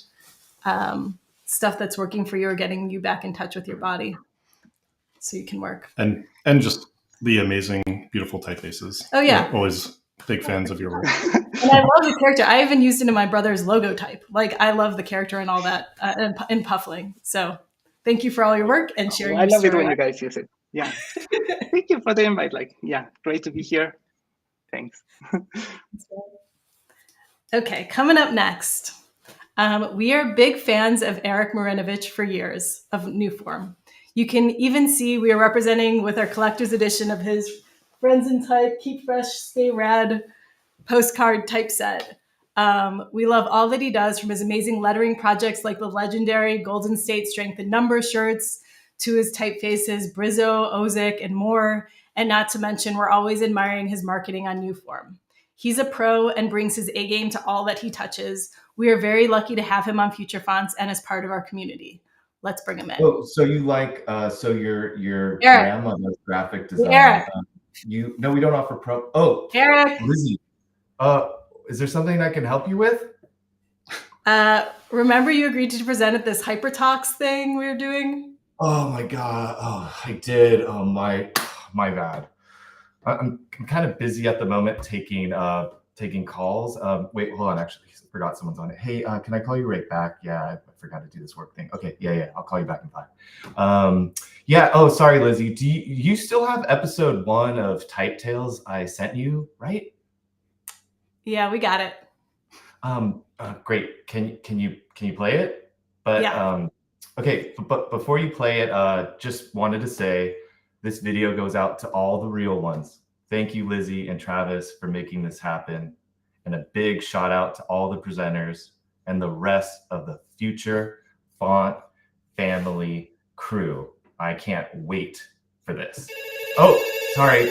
stuff that's working for you or getting you back in touch with your body so you can work. And just the amazing, beautiful typefaces. Oh yeah. We're always big fans of your work. And I love the character. I even used it in my brother's logo type. Like I love the character and all that in Puffling. So thank you for all your work and sharing. I love it when you guys use it. Yeah. Thank you for the invite. Like, yeah, great to be here. Thanks. Okay, coming up next. We are big fans of Eric Marinovich for years of Newform. You can even see we are representing with our collector's edition of his Friends in Type, Keep Fresh, Stay Rad postcard typeset. We love all that he does, from his amazing lettering projects like the legendary Golden State Strength and Number shirts to his typefaces, Brizzo, Ozic, and more. And not to mention, we're always admiring his marketing on Newform. He's a pro and brings his A game to all that he touches. We are very lucky to have him on Future Fonts and as part of our community. Let's bring him in. Oh, so you like, so your Eric. grandmother's graphic design. Eric. No, we don't offer pro. Oh, Eric. Lizzie. Is there something I can help you with? Remember you agreed to present at this HyperTalks thing we were doing? Oh my God. Oh, I did. Oh my bad. I'm kind of busy at the moment taking calls. Wait, hold on. Actually, I forgot someone's on it. Hey, can I call you right back? Yeah, I forgot to do this work thing. Okay, yeah. I'll call you back in 5. Yeah. Oh, sorry, Lizzie. Do you still have episode 1 of Type Tales I sent you, right? Yeah, we got it. Great. Can you play it? But yeah. Okay. But before you play it, just wanted to say this video goes out to all the real ones. Thank you, Lizzie and Travis, for making this happen. And a big shout out to all the presenters and the rest of the Future Font family crew. I can't wait for this. Oh, sorry.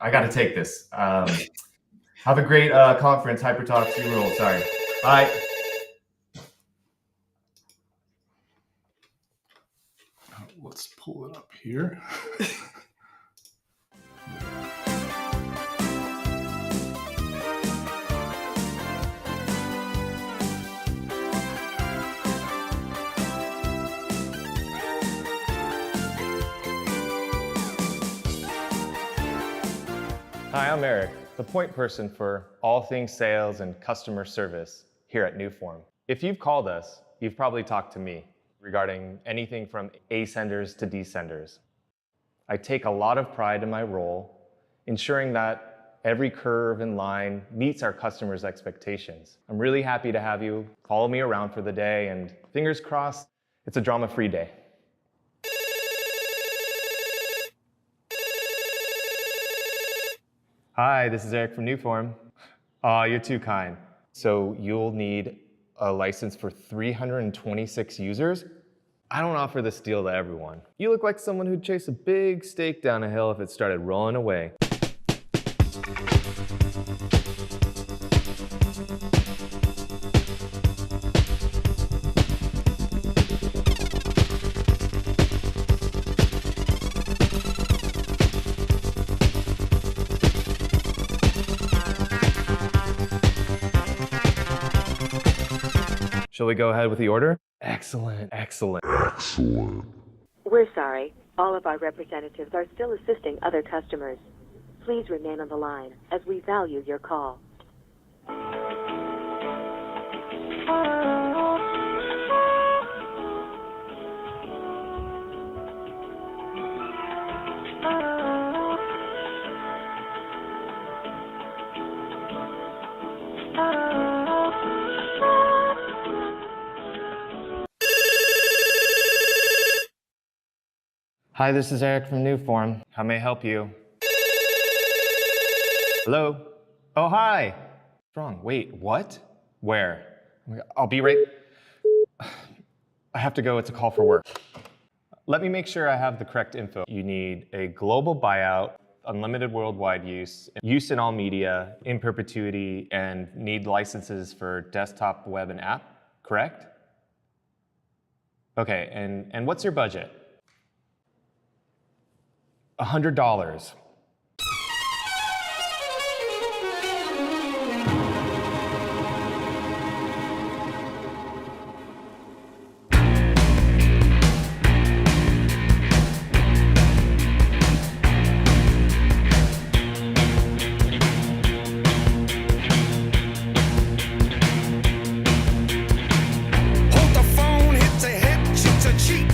I got to take this. Have a great conference, HyperTalks. You rule. Sorry. Bye. Let's pull it up here. Hi, I'm Eric, the point person for all things sales and customer service here at Newform. If you've called us, you've probably talked to me regarding anything from ascenders to descenders. I take a lot of pride in my role, ensuring that every curve and line meets our customers' expectations. I'm really happy to have you follow me around for the day, and fingers crossed, it's a drama-free day. Hi, this is Eric from Newform. Aw, you're too kind. So you'll need a license for 326 users? I don't offer this deal to everyone. You look like someone who'd chase a big steak down a hill if it started rolling away. Shall we go ahead with the order? Excellent, excellent. We're sorry. All of our representatives are still assisting other customers. Please remain on the line as we value your call. Hi, this is Eric from Newform. How may I help you? Hello? Oh, hi. What's wrong? Wait, what? Where? I'll be right... I have to go. It's a call for work. Let me make sure I have the correct info. You need a global buyout, unlimited worldwide use in all media, in perpetuity, and need licenses for desktop, web, and app, correct? Okay, and what's your budget? $100. Hold the phone, hit the hip, cheek to cheek.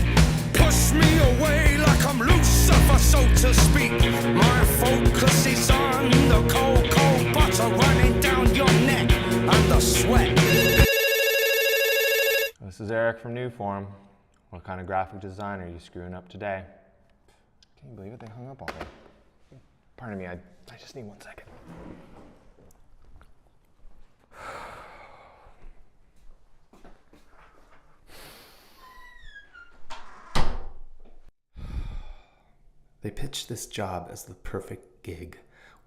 Push me away like I'm Lucifer, so to speak. My focus is on the cold, cold butter running down your neck and the sweat. This is Eric from Newform. What kind of graphic design are you screwing up today? Can you believe it? They hung up already. Pardon me, I just need 1 second. They pitched this job as the perfect gig.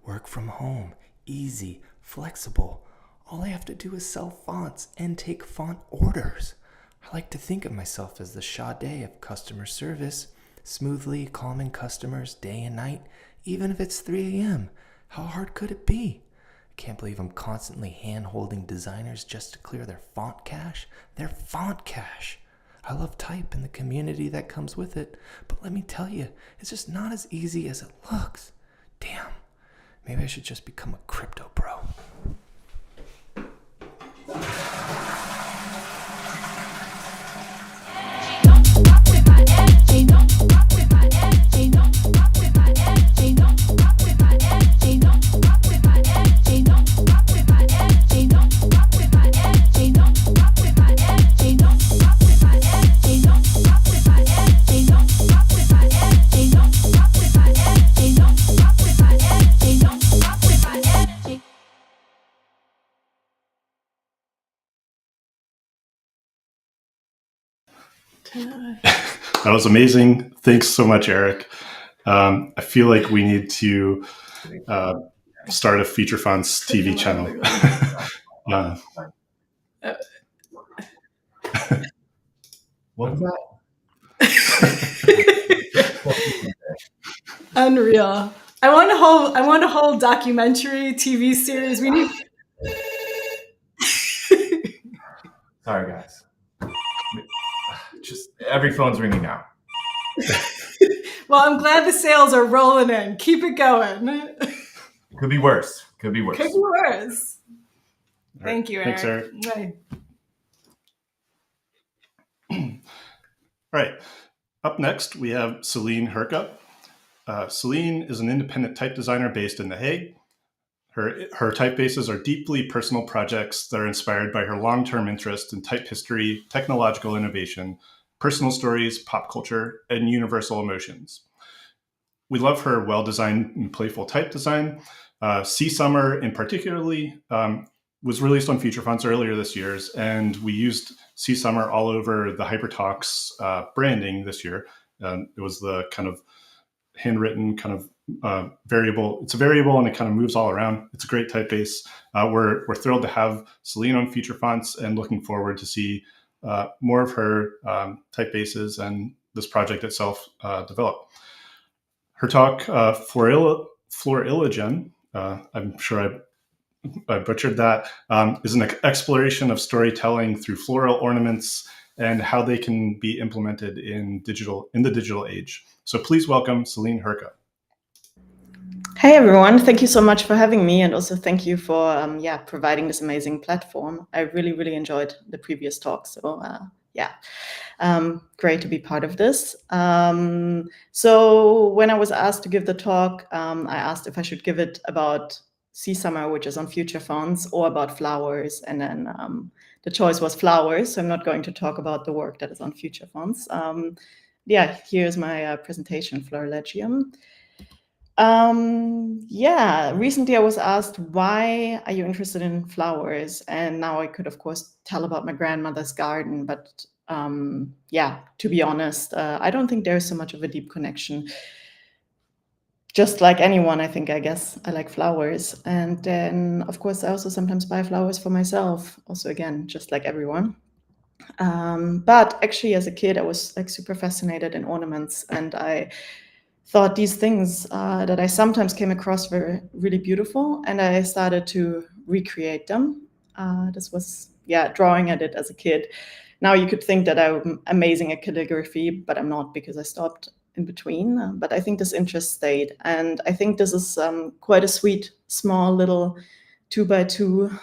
Work from home, easy, flexible. All I have to do is sell fonts and take font orders. I like to think of myself as the Sade of customer service, smoothly calming customers day and night, even if it's 3 a.m. How hard could it be? I can't believe I'm constantly hand-holding designers just to clear their font cache. Their font cache! I love type and the community that comes with it, but let me tell you, it's just not as easy as it looks. Damn, maybe I should just become a crypto bro. That was amazing. Thanks so much, Eric. I feel like we need to start a Feature Fonts TV channel. What was that? Unreal. I want a whole documentary TV series. We need. Sorry, guys. Just every phone's ringing now. Well, I'm glad the sales are rolling in. Keep it going. Could be worse. Could be worse. Could be worse. All Thank you, Eric. Thanks, Eric. Bye. All right. Up next, we have Celine Herka. Celine is an independent type designer based in The Hague. Her typefaces are deeply personal projects that are inspired by her long-term interest in type history, technological innovation, personal stories, pop culture, and universal emotions. We love her well-designed and playful type design, Sea Summer in particularly was released on Future Fonts earlier this year, and we used Sea Summer all over the HyperTalks branding this year. It was the kind of handwritten kind of variable. It's a variable and it kind of moves all around. It's a great typeface. We're thrilled to have Celine on Future Fonts and looking forward to see more of her typefaces and this project itself develop. Her talk, Florilegion, I'm sure I butchered that, is an exploration of storytelling through floral ornaments and how they can be implemented in the digital age. So please welcome Celine Herka. Hey everyone, thank you so much for having me, and also thank you for providing this amazing platform. I really enjoyed the previous talk, so great to be part of this. So when I was asked to give the talk, I asked if I should give it about Sea Summer, which is on Future Fonts, or about flowers, and then the choice was flowers, so I'm not going to talk about the work that is on Future Fonts. Here's my presentation, Florilegium. Recently I was asked, why are you interested in flowers? And now I could, of course, tell about my grandmother's garden, but to be honest, I don't think there's so much of a deep connection. Just like anyone, I guess I like flowers. And then, of course, I also sometimes buy flowers for myself. Also, again, just like everyone. But actually, as a kid, I was like super fascinated in ornaments. And I thought these things that I sometimes came across were really beautiful. And I started to recreate them. This was, drawing at it as a kid. Now you could think that I'm amazing at calligraphy, but I'm not, because I stopped in between, but I think this interest stayed. And I think this is quite a sweet, small little 2x2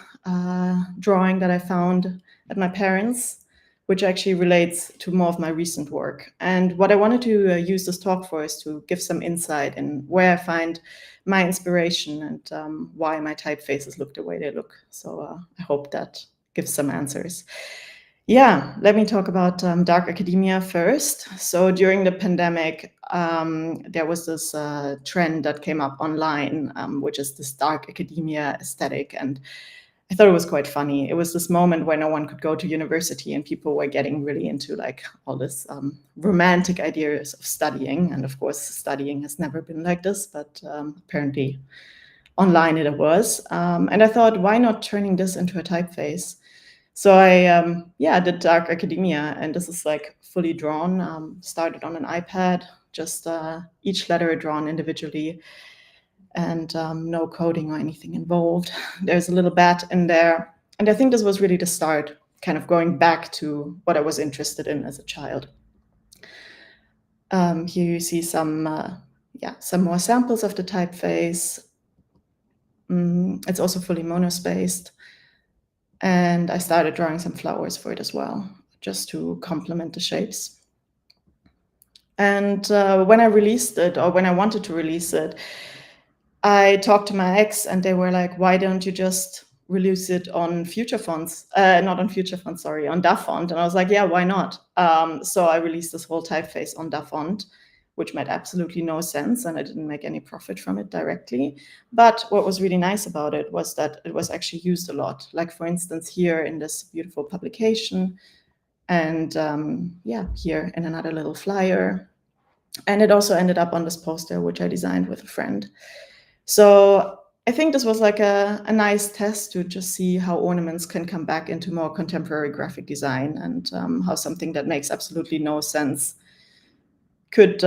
drawing that I found at my parents', which actually relates to more of my recent work. And what I wanted to use this talk for is to give some insight in where I find my inspiration and why my typefaces look the way they look. So I hope that gives some answers. Let me talk about dark academia first. So during the pandemic, there was this trend that came up online, which is this dark academia aesthetic. And I thought it was quite funny. It was this moment where no one could go to university and people were getting really into like all this romantic ideas of studying. And of course, studying has never been like this, but apparently online it was. And I thought, why not turning this into a typeface? So I did dark academia, and this is like fully drawn, started on an iPad, just each letter drawn individually, and no coding or anything involved. There's a little bat in there. And I think this was really the start, kind of going back to what I was interested in as a child. Here you see some more samples of the typeface. It's also fully monospaced. And I started drawing some flowers for it as well, just to complement the shapes. And when I released it, or when I wanted to release it, I talked to my ex and they were like, why don't you just release it on Future Fonts? Not on Future Fonts, sorry, on Dafont. And I was like, yeah, why not? So I released this whole typeface on Dafont, which made absolutely no sense, and I didn't make any profit from it directly. But what was really nice about it was that it was actually used a lot. Like, for instance, here in this beautiful publication, and here in another little flyer. And it also ended up on this poster, which I designed with a friend. So I think this was like a nice test to just see how ornaments can come back into more contemporary graphic design, and how something that makes absolutely no sense could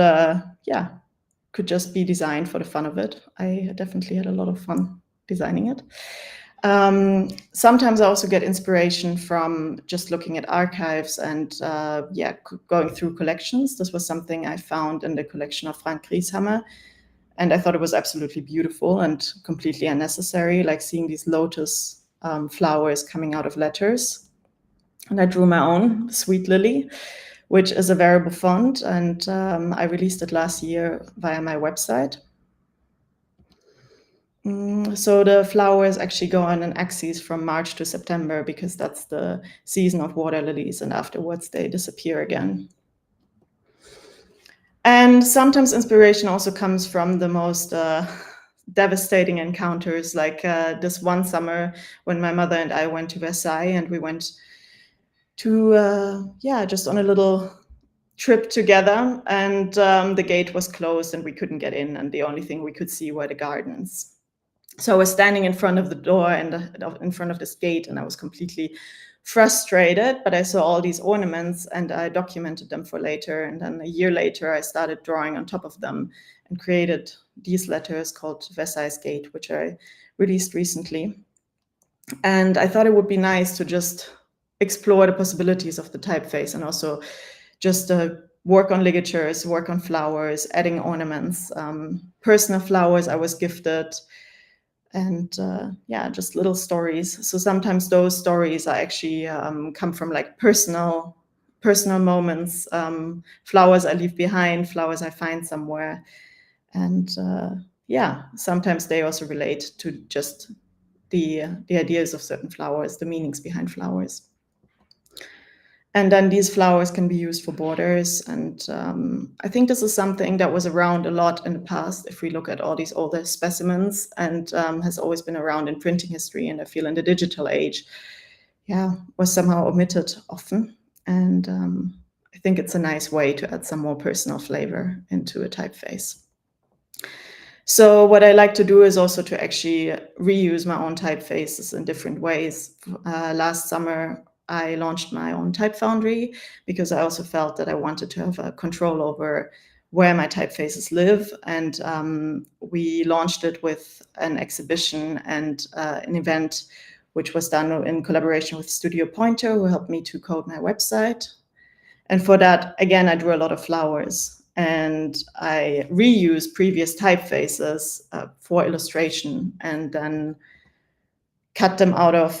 just be designed for the fun of it. I definitely had a lot of fun designing it. Sometimes I also get inspiration from just looking at archives and going through collections. This was something I found in the collection of Frank Grieshammer, and I thought it was absolutely beautiful and completely unnecessary, like seeing these lotus flowers coming out of letters. And I drew my own Sweet Lily, which is a variable font, and I released it last year via my website. So the flowers actually go on an axis from March to September, because that's the season of water lilies, and afterwards they disappear again. And sometimes inspiration also comes from the most devastating encounters, like this one summer when my mother and I went to Versailles, and we went to just on a little trip together, and the gate was closed and we couldn't get in, and the only thing we could see were the gardens. So I was standing in front of the door and in front of this gate, and I was completely frustrated, but I saw all these ornaments and I documented them for later. And then a year later, I started drawing on top of them and created these letters called Versailles Gate, which I released recently. And I thought it would be nice to just explore the possibilities of the typeface, and also just work on ligatures, work on flowers, adding ornaments, personal flowers I was gifted, and just little stories. So sometimes those stories are actually come from like personal moments, flowers I leave behind, flowers I find somewhere. And sometimes they also relate to just the ideas of certain flowers, the meanings behind flowers. And then these flowers can be used for borders. And I think this is something that was around a lot in the past, if we look at all these older specimens, and has always been around in printing history. And I feel in the digital age, was somehow omitted often. And I think it's a nice way to add some more personal flavor into a typeface. So what I like to do is also to actually reuse my own typefaces in different ways. Last summer, I launched my own type foundry because I also felt that I wanted to have a control over where my typefaces live. And we launched it with an exhibition and an event, which was done in collaboration with Studio Pointer, who helped me to code my website. And for that, again, I drew a lot of flowers. And I reused previous typefaces for illustration, and then cut them out of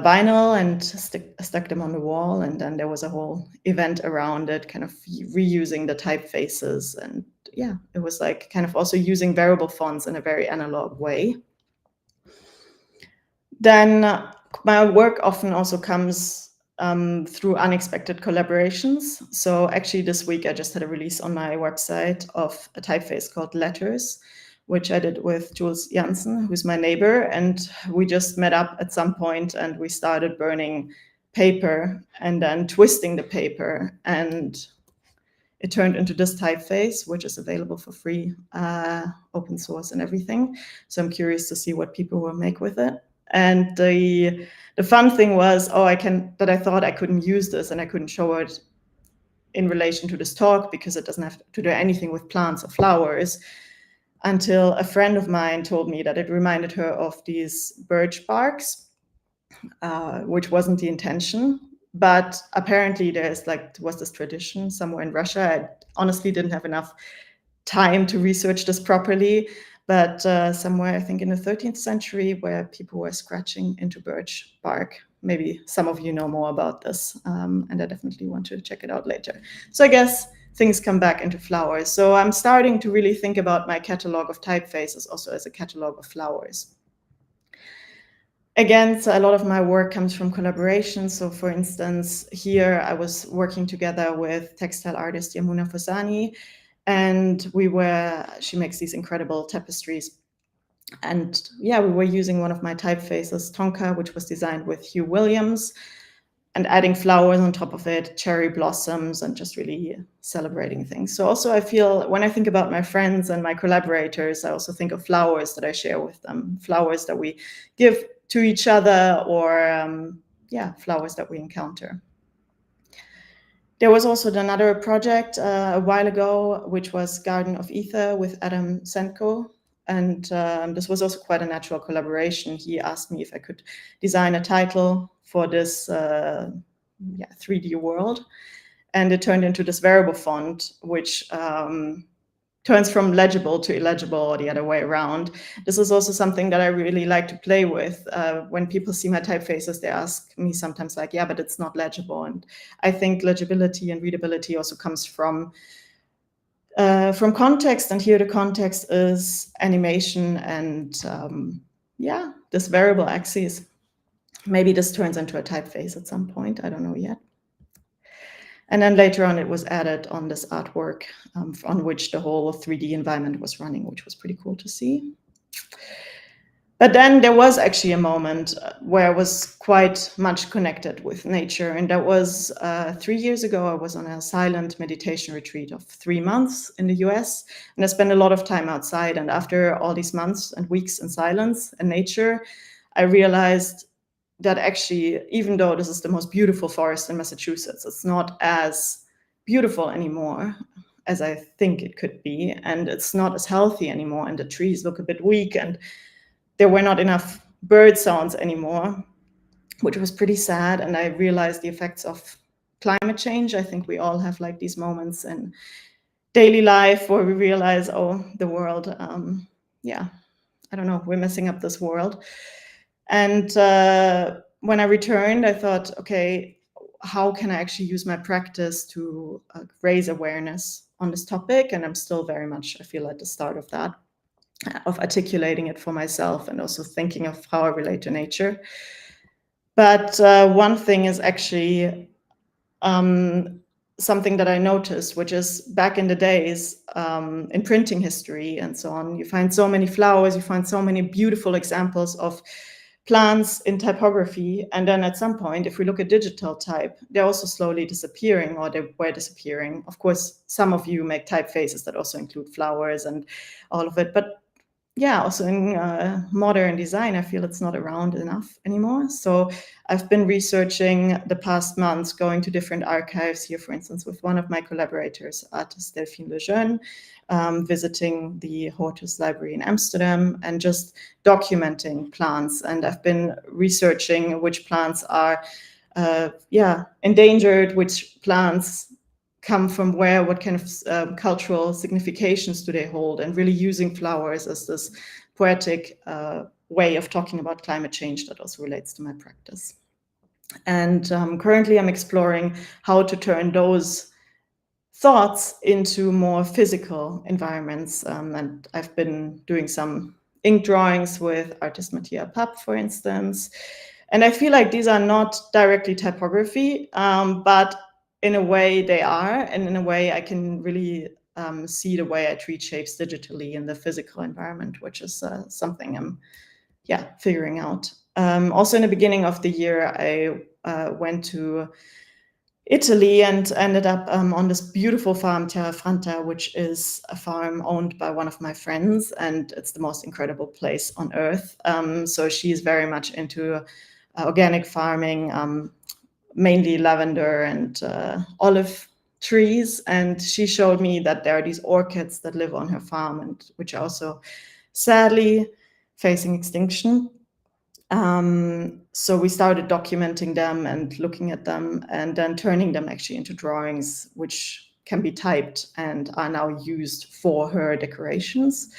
vinyl and stuck them on the wall. And then there was a whole event around it, kind of reusing the typefaces. And it was like kind of also using variable fonts in a very analog way. Then my work often also comes through unexpected collaborations. So actually this week I just had a release on my website of a typeface called Letters, which I did with Jules Janssen, who's my neighbor. And we just met up at some point and we started burning paper and then twisting the paper. And it turned into this typeface, which is available for free, open source and everything. So I'm curious to see what people will make with it. And the fun thing was, that I thought I couldn't use this and I couldn't show it in relation to this talk because it doesn't have to do anything with plants or flowers, until a friend of mine told me that it reminded her of these birch barks, which wasn't the intention. But apparently there was this tradition somewhere in Russia. I honestly didn't have enough time to research this properly, but somewhere I think in the 13th century, where people were scratching into birch bark. Maybe some of you know more about this, and I definitely want to check it out later. So I guess things come back into flowers. So I'm starting to really think about my catalog of typefaces also as a catalog of flowers. Again, so a lot of my work comes from collaboration. So for instance, here I was working together with textile artist Yamuna Fosani, and she makes these incredible tapestries. And we were using one of my typefaces, Tonka, which was designed with Hugh Williams, and adding flowers on top of it, cherry blossoms, and just really celebrating things. So also I feel when I think about my friends and my collaborators, I also think of flowers that I share with them, flowers that we give to each other, or flowers that we encounter. There was also another project a while ago, which was Garden of Ether with Adam Senko. And this was also quite a natural collaboration. He asked me if I could design a title for this 3D world. And it turned into this variable font, which turns from legible to illegible, or the other way around. This is also something that I really like to play with. When people see my typefaces, they ask me sometimes like, but it's not legible. And I think legibility and readability also comes from context, and here the context is animation and this variable axis. Maybe this turns into a typeface at some point, I don't know yet. And then later on it was added on this artwork on which the whole 3D environment was running, which was pretty cool to see. But then there was actually a moment where I was quite much connected with nature. And that was 3 years ago. I was on a silent meditation retreat of 3 months in the US. And I spent a lot of time outside. And after all these months and weeks in silence and nature, I realized that actually, even though this is the most beautiful forest in Massachusetts, it's not as beautiful anymore as I think it could be. And it's not as healthy anymore. And the trees look a bit weak. And there were not enough bird sounds anymore, which was pretty sad. And I realized the effects of climate change. I think we all have like these moments in daily life where we realize, oh, the world, yeah, I don't know, we're messing up this world. And when I returned, I thought, okay, how can I actually use my practice to raise awareness on this topic? And I'm still very much, I feel, at the start of that, of articulating it for myself and also thinking of how I relate to nature. But one thing is actually something that I noticed, which is back in the days in printing history and so on, you find so many flowers, you find so many beautiful examples of plants in typography. And then at some point, if we look at digital type, they're also slowly disappearing, or they were disappearing. Of course, some of you make typefaces that also include flowers and all of it. But yeah, also in modern design, I feel it's not around enough anymore. So I've been researching the past months, going to different archives here, for instance, with one of my collaborators, artist Delphine Lejeune, visiting the Hortus Library in Amsterdam and just documenting plants. And I've been researching which plants are endangered, which plants come from where, what kind of cultural significations do they hold, and really using flowers as this poetic way of talking about climate change that also relates to my practice. And currently I'm exploring how to turn those thoughts into more physical environments. And I've been doing some ink drawings with artist Mattia Papp, for instance. And I feel like these are not directly typography, but in a way they are, and in a way I can really see the way I treat shapes digitally in the physical environment, which is something I'm figuring out. Also in the beginning of the year, I went to Italy and ended up on this beautiful farm, Terra Franta, which is a farm owned by one of my friends, and it's the most incredible place on earth. So she's very much into organic farming, mainly lavender and olive trees. And she showed me that there are these orchids that live on her farm, and which are also sadly facing extinction. So we started documenting them and looking at them, and then turning them actually into drawings, which can be typed and are now used for her decorations.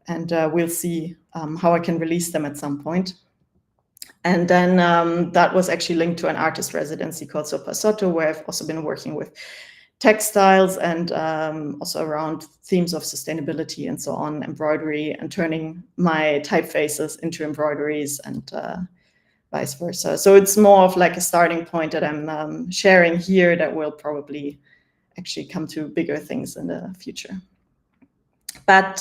And we'll see how I can release them at some point. And then that was actually linked to an artist residency called Sopa Sotto, where I've also been working with textiles and also around themes of sustainability and so on, embroidery, and turning my typefaces into embroideries and vice versa. So it's more of like a starting point that I'm sharing here that will probably actually come to bigger things in the future. But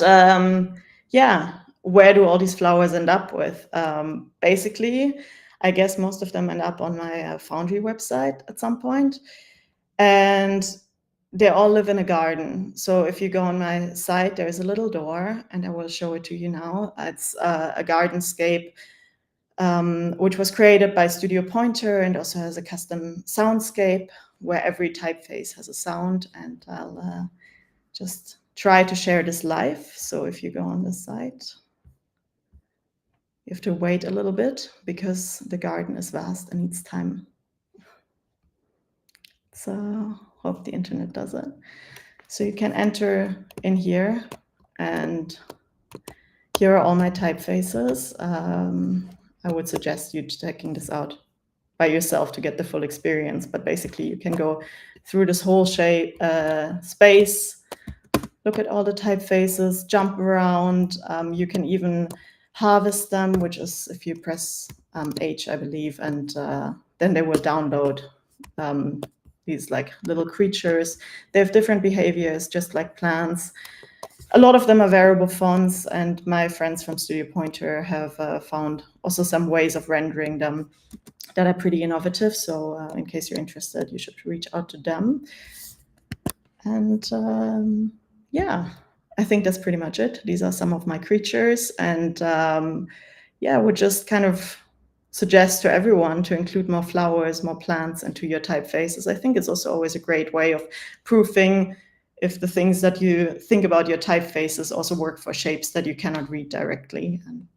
where do all these flowers end up with? Basically, I guess most of them end up on my Foundry website at some point. And they all live in a garden. So if you go on my site, there's a little door, and I will show it to you now. It's a gardenscape, which was created by Studio Pointer, and also has a custom soundscape where every typeface has a sound. And I'll just try to share this live. So if you go on the site, you have to wait a little bit because the garden is vast and needs time. So hope the internet does it. So you can enter in here, and here are all my typefaces. I would suggest you checking this out by yourself to get the full experience. But basically you can go through this whole space, look at all the typefaces, jump around. You can even harvest them, which is if you press H, I believe, and then they will download these like little creatures. They have different behaviors, just like plants. a lot of them are variable fonts, and my friends from Studio Pointer have found also some ways of rendering them that are pretty innovative. So in case you're interested, you should reach out to them. And yeah, I think that's pretty much it. These are some of my creatures. And yeah, would just kind of suggest to everyone to include more flowers, more plants into your typefaces. I think it's also always a great way of proofing if the things that you think about your typefaces also work for shapes that you cannot read directly. And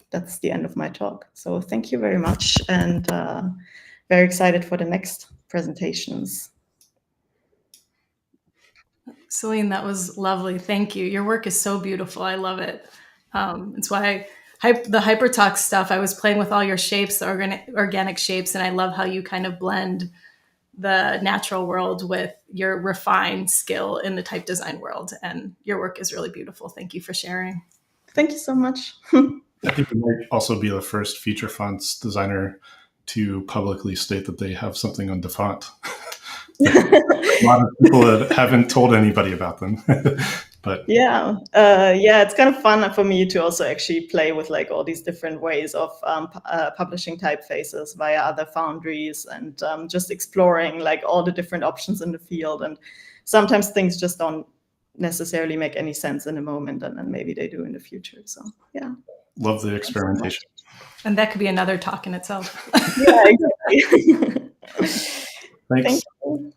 that's the end of my talk. So thank you very much, and very excited for the next presentations. Celine, that was lovely. Thank you. Your work is so beautiful. I love it. It's why the HyperTalk stuff, I was playing with all your shapes, the organic shapes, and I love how you kind of blend the natural world with your refined skill in the type design world. And your work is really beautiful. Thank you for sharing. Thank you so much. I think you might also be the first Future Fonts designer to publicly state that they have something on DaFont. A lot of people that haven't told anybody about them. But yeah, it's kind of fun for me to also actually play with like all these different ways of publishing typefaces via other foundries, and just exploring like all the different options in the field. And sometimes things just don't necessarily make any sense in a moment, and then maybe they do in the future. So yeah, love the experimentation. And that could be another talk in itself. Yeah, exactly. Thanks. Thank you.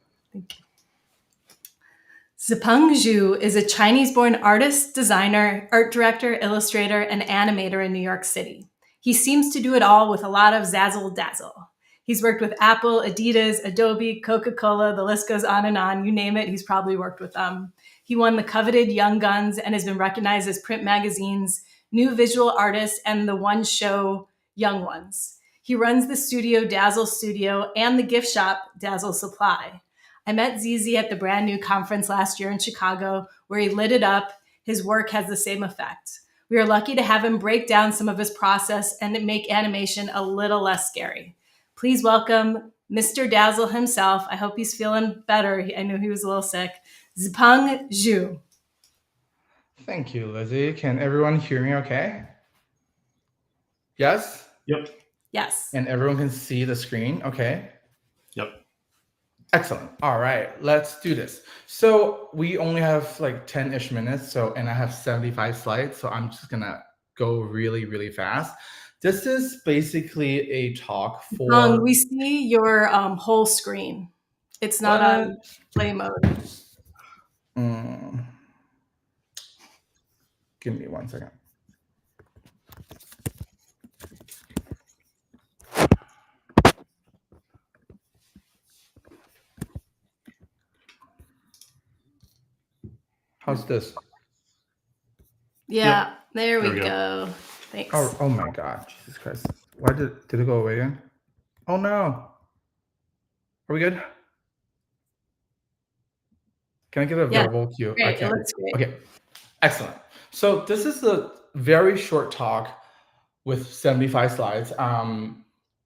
Zipeng Zhu is a Chinese-born artist, designer, art director, illustrator, and animator in New York City. He seems to do it all with a lot of zazzle dazzle. He's worked with Apple, Adidas, Adobe, Coca-Cola, the list goes on and on. You name it, he's probably worked with them. He won the coveted Young Guns and has been recognized as Print Magazine's New Visual Artist and the One Show Young Ones. He runs the studio Dazzle Studio and the gift shop Dazzle Supply. I met ZZ at the brand new conference last year in Chicago, where he lit it up. His work has the same effect. We are lucky to have him break down some of his process and make animation a little less scary. Please welcome Mr. Dazzle himself. I hope he's feeling better. I knew he was a little sick. Zipeng Zhu. Thank you, Lizzie. Can everyone hear me okay? Yes? Yep. Yes. And everyone can see the screen, okay? Yep. Excellent. All right, let's do this. So we only have like 10-ish minutes, and I have 75 slides, so I'm just gonna go really, really fast. This is basically a talk for... we see your whole screen. It's not on play mode. Give me 1 second. How's this? Yeah, there we go. Thanks. Oh my God, Jesus Christ. Why did it go away again? Oh no. Are we good? Can I get a verbal cue? Great. I can't. It looks great. Okay, excellent. So this is a very short talk with 75 slides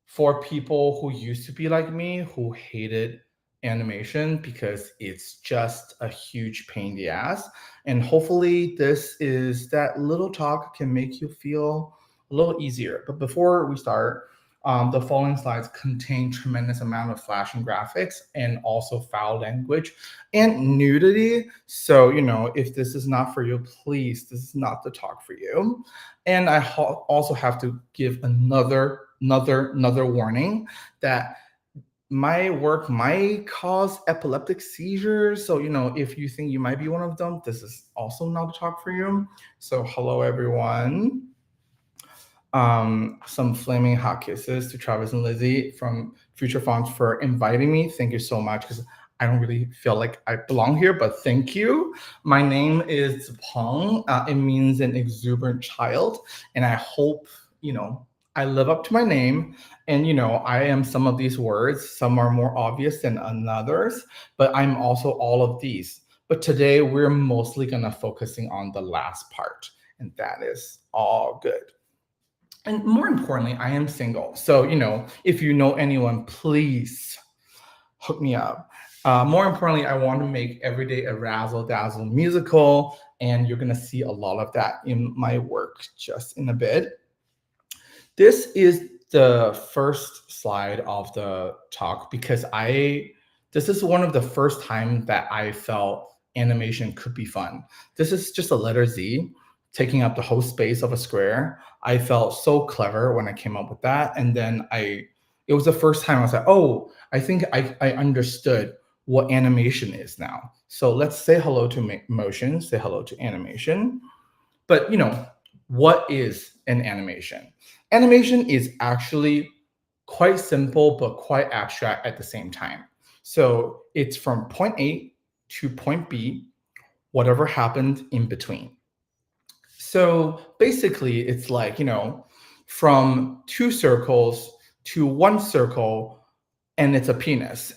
for people who used to be like me, who hated animation because it's just a huge pain in the ass. And hopefully that little talk can make you feel a little easier. But before we start, the following slides contain tremendous amount of flashing graphics and also foul language and nudity. So, if this is not for you, please, this is not the talk for you. And I also have to give another warning that my work might cause epileptic seizures. So, if you think you might be one of them, this is also not a talk for you. So hello, everyone. Some flaming hot kisses to Travis and Lizzie from Future Fonts for inviting me. Thank you so much, because I don't really feel like I belong here, but thank you. My name is Zipeng. It means an exuberant child. And I hope, I live up to my name. And, I am some of these words. Some are more obvious than others, but I'm also all of these. But today we're mostly going to focusing on the last part, and that is all good. And more importantly, I am single. So, if you know anyone, please hook me up. More importantly, I want to make every day a razzle dazzle musical, and you're going to see a lot of that in my work just in a bit. This is the first slide of the talk because this is one of the first time that I felt animation could be fun. This is just a letter Z taking up the whole space of a square. I felt so clever when I came up with that. And then it was the first time I was like, oh, I think I understood what animation is now. So let's say hello to motion, say hello to animation. But what is an animation? Animation is actually quite simple, but quite abstract at the same time. So it's from point A to point B, whatever happened in between. So basically, it's like, from 2 circles to 1 circle, and it's a penis.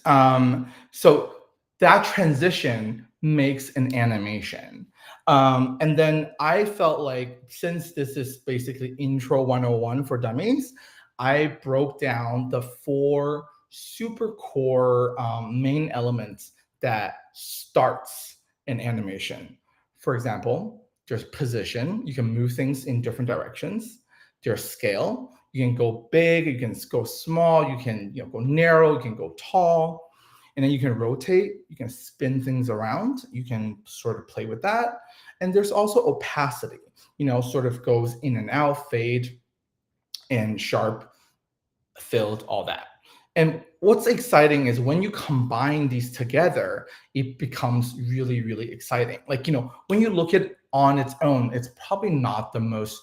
So that transition makes an animation. And then I felt like, since this is basically Intro 101 for dummies, I broke down the 4 super core main elements that starts an animation. For example, there's position. You can move things in different directions. There's scale. You can go big, you can go small, you can go narrow, you can go tall. And then you can rotate, you can spin things around, you can sort of play with that. And there's also opacity, sort of goes in and out, fade, and sharp, filled, all that. And what's exciting is when you combine these together, it becomes really, really exciting. Like, when you look at it on its own, it's probably not the most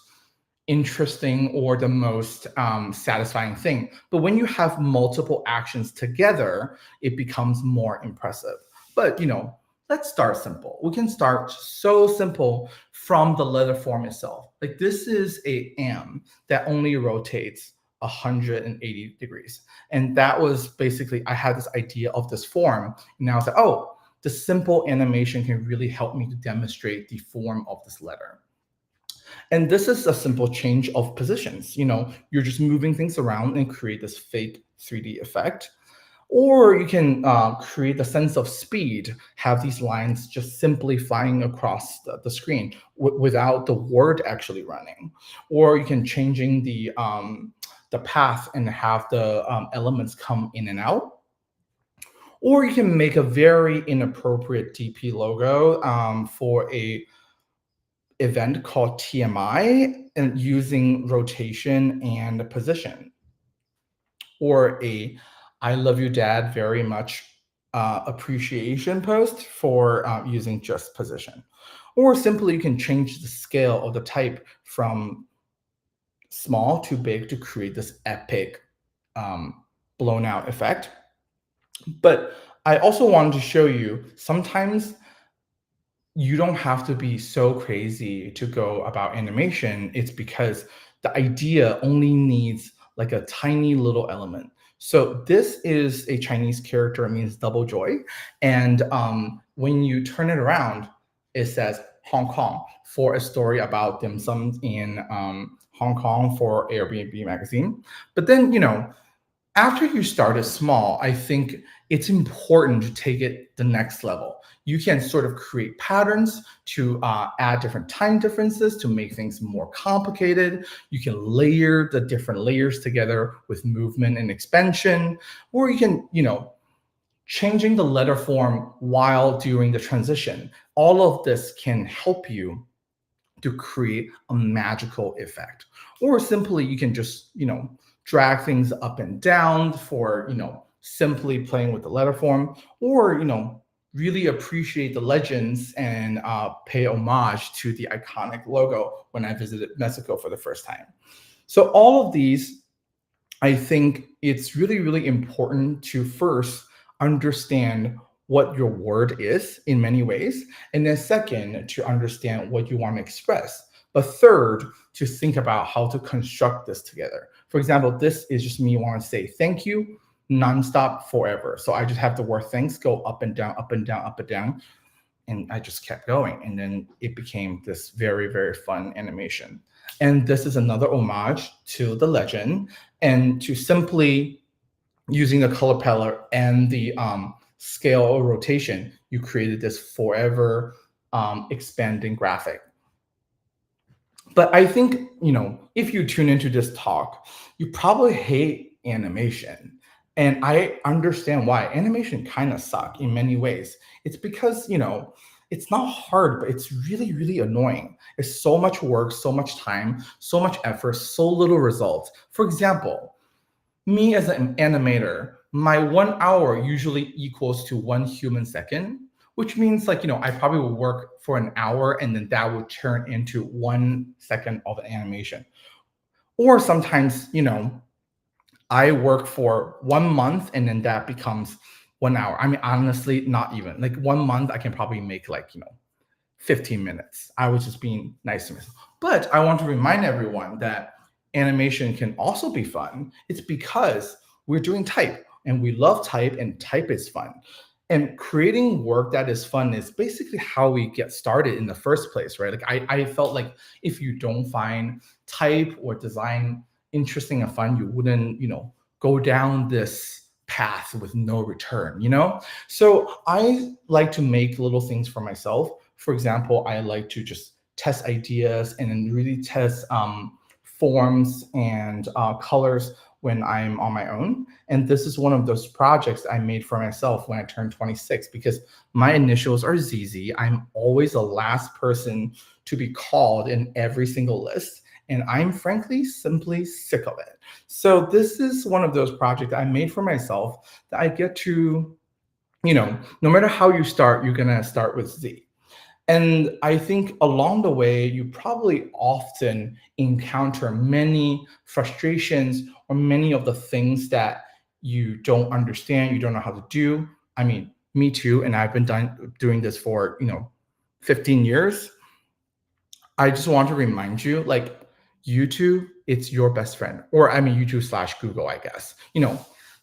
interesting or the most satisfying thing. But when you have multiple actions together, it becomes more impressive. But, let's start simple. We can start so simple from the letter form itself. Like, this is a M that only rotates 180 degrees. And that was basically, I had this idea of this form. And I was like, oh, the simple animation can really help me to demonstrate the form of this letter. And this is a simple change of positions. You're just moving things around and create this fake 3D effect. Or you can create a sense of speed, have these lines just simply flying across the screen without the word actually running. Or you can changing the path and have the elements come in and out. Or you can make a very inappropriate DP logo for a event called TMI and using rotation and position. Or a I love you, Dad, very much appreciation post for using just position. Or simply you can change the scale of the type from small to big to create this epic blown out effect. But I also wanted to show you, sometimes you don't have to be so crazy to go about animation. It's because the idea only needs like a tiny little element. So this is a Chinese character, it means double joy. And when you turn it around, it says Hong Kong for a story about dim sum in Hong Kong for Airbnb magazine. But then, after you started small, I think it's important to take it the next level. You can sort of create patterns to add different time differences to make things more complicated. You can layer the different layers together with movement and expansion, or you can, changing the letter form while doing the transition. All of this can help you to create a magical effect. Or simply you can just, drag things up and down for, simply playing with the letter form, or, really appreciate the legends and pay homage to the iconic logo when I visited Mexico for the first time. So all of these, I think it's really, really important to first understand what your word is in many ways, and then second, to understand what you want to express. But third, to think about how to construct this together. For example, this is just me wanting to say thank you nonstop forever. So I just have the word thanks go up and down, up and down, up and down. And I just kept going. And then it became this very, very fun animation. And this is another homage to the legend and to simply using the color palette and the scale or rotation, you created this forever expanding graphic. But I think, if you tune into this talk, you probably hate animation. And I understand why. Animation kind of suck in many ways. It's because, it's not hard, but it's really, really annoying. It's so much work, so much time, so much effort, so little results. For example, me as an animator, my 1 hour usually equals to 1 human second, which means I probably will work for an hour and then that would turn into 1 second of an animation. Or sometimes, I work for 1 month and then that becomes 1 hour. I mean, honestly, not even. 1 month, I can probably make 15 minutes. I was just being nice to myself. But I want to remind everyone that animation can also be fun. It's because we're doing type and we love type and type is fun. And creating work that is fun is basically how we get started in the first place, right? I felt like if you don't find type or design interesting and fun, you wouldn't, go down this path with no return, So I like to make little things for myself. For example, I like to just test ideas and then really test forms and colors when I'm on my own. And this is one of those projects I made for myself when I turned 26, because my initials are ZZ. I'm always the last person to be called in every single list. And I'm frankly simply sick of it. So this is one of those projects I made for myself that I get to, no matter how you start, you're gonna start with Z. And I think along the way, you probably often encounter many frustrations or many of the things that you don't understand, you don't know how to do. I mean, me too, and I've been doing this for, 15 years. I just want to remind you, YouTube, it's your best friend. Or YouTube/Google, I guess.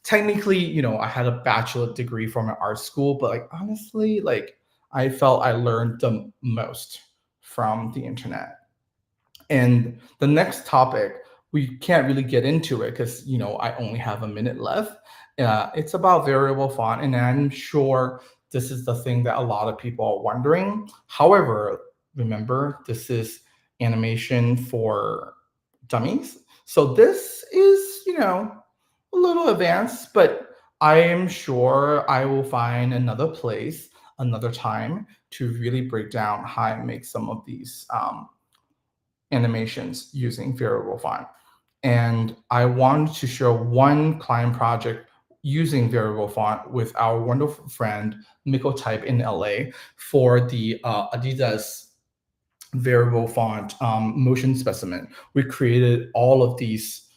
Technically, I had a bachelor degree from an art school, but honestly, I felt I learned the most from the internet. And the next topic, we can't really get into it because, I only have a minute left. It's about variable font, and I'm sure this is the thing that a lot of people are wondering. However, remember, this is animation for dummies. So this is, a little advanced, but I am sure I will find another place, another time to really break down how I make some of these animations using variable font. And I wanted to show one client project using variable font with our wonderful friend, Mikotype in LA, for the Adidas variable font motion specimen. We created all of these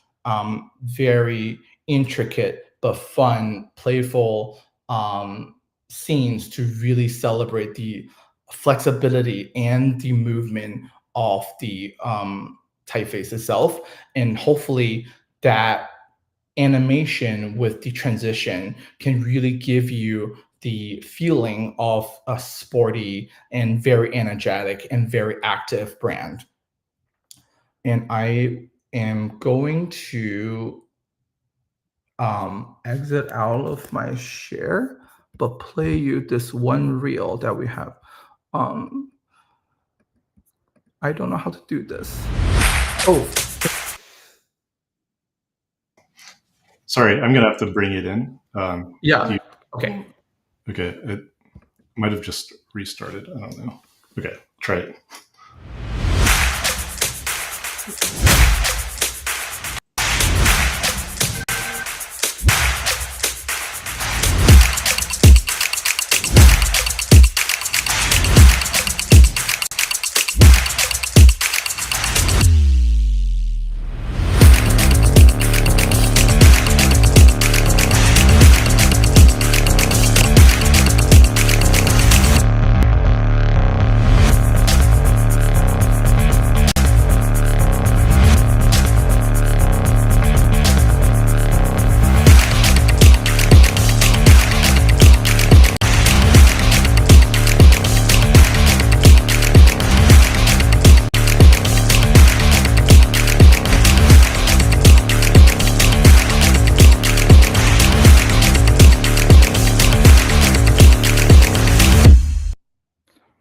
very intricate but fun, playful scenes to really celebrate the flexibility and the movement of the typeface itself. And hopefully that animation with the transition can really give you the feeling of a sporty and very energetic and very active brand. And I am going to exit out of my share, but play you this one reel that we have. I don't know how to do this. Oh. Sorry, I'm gonna have to bring it in. Yeah. Okay. Okay, it might have just restarted. I don't know. Okay, try it.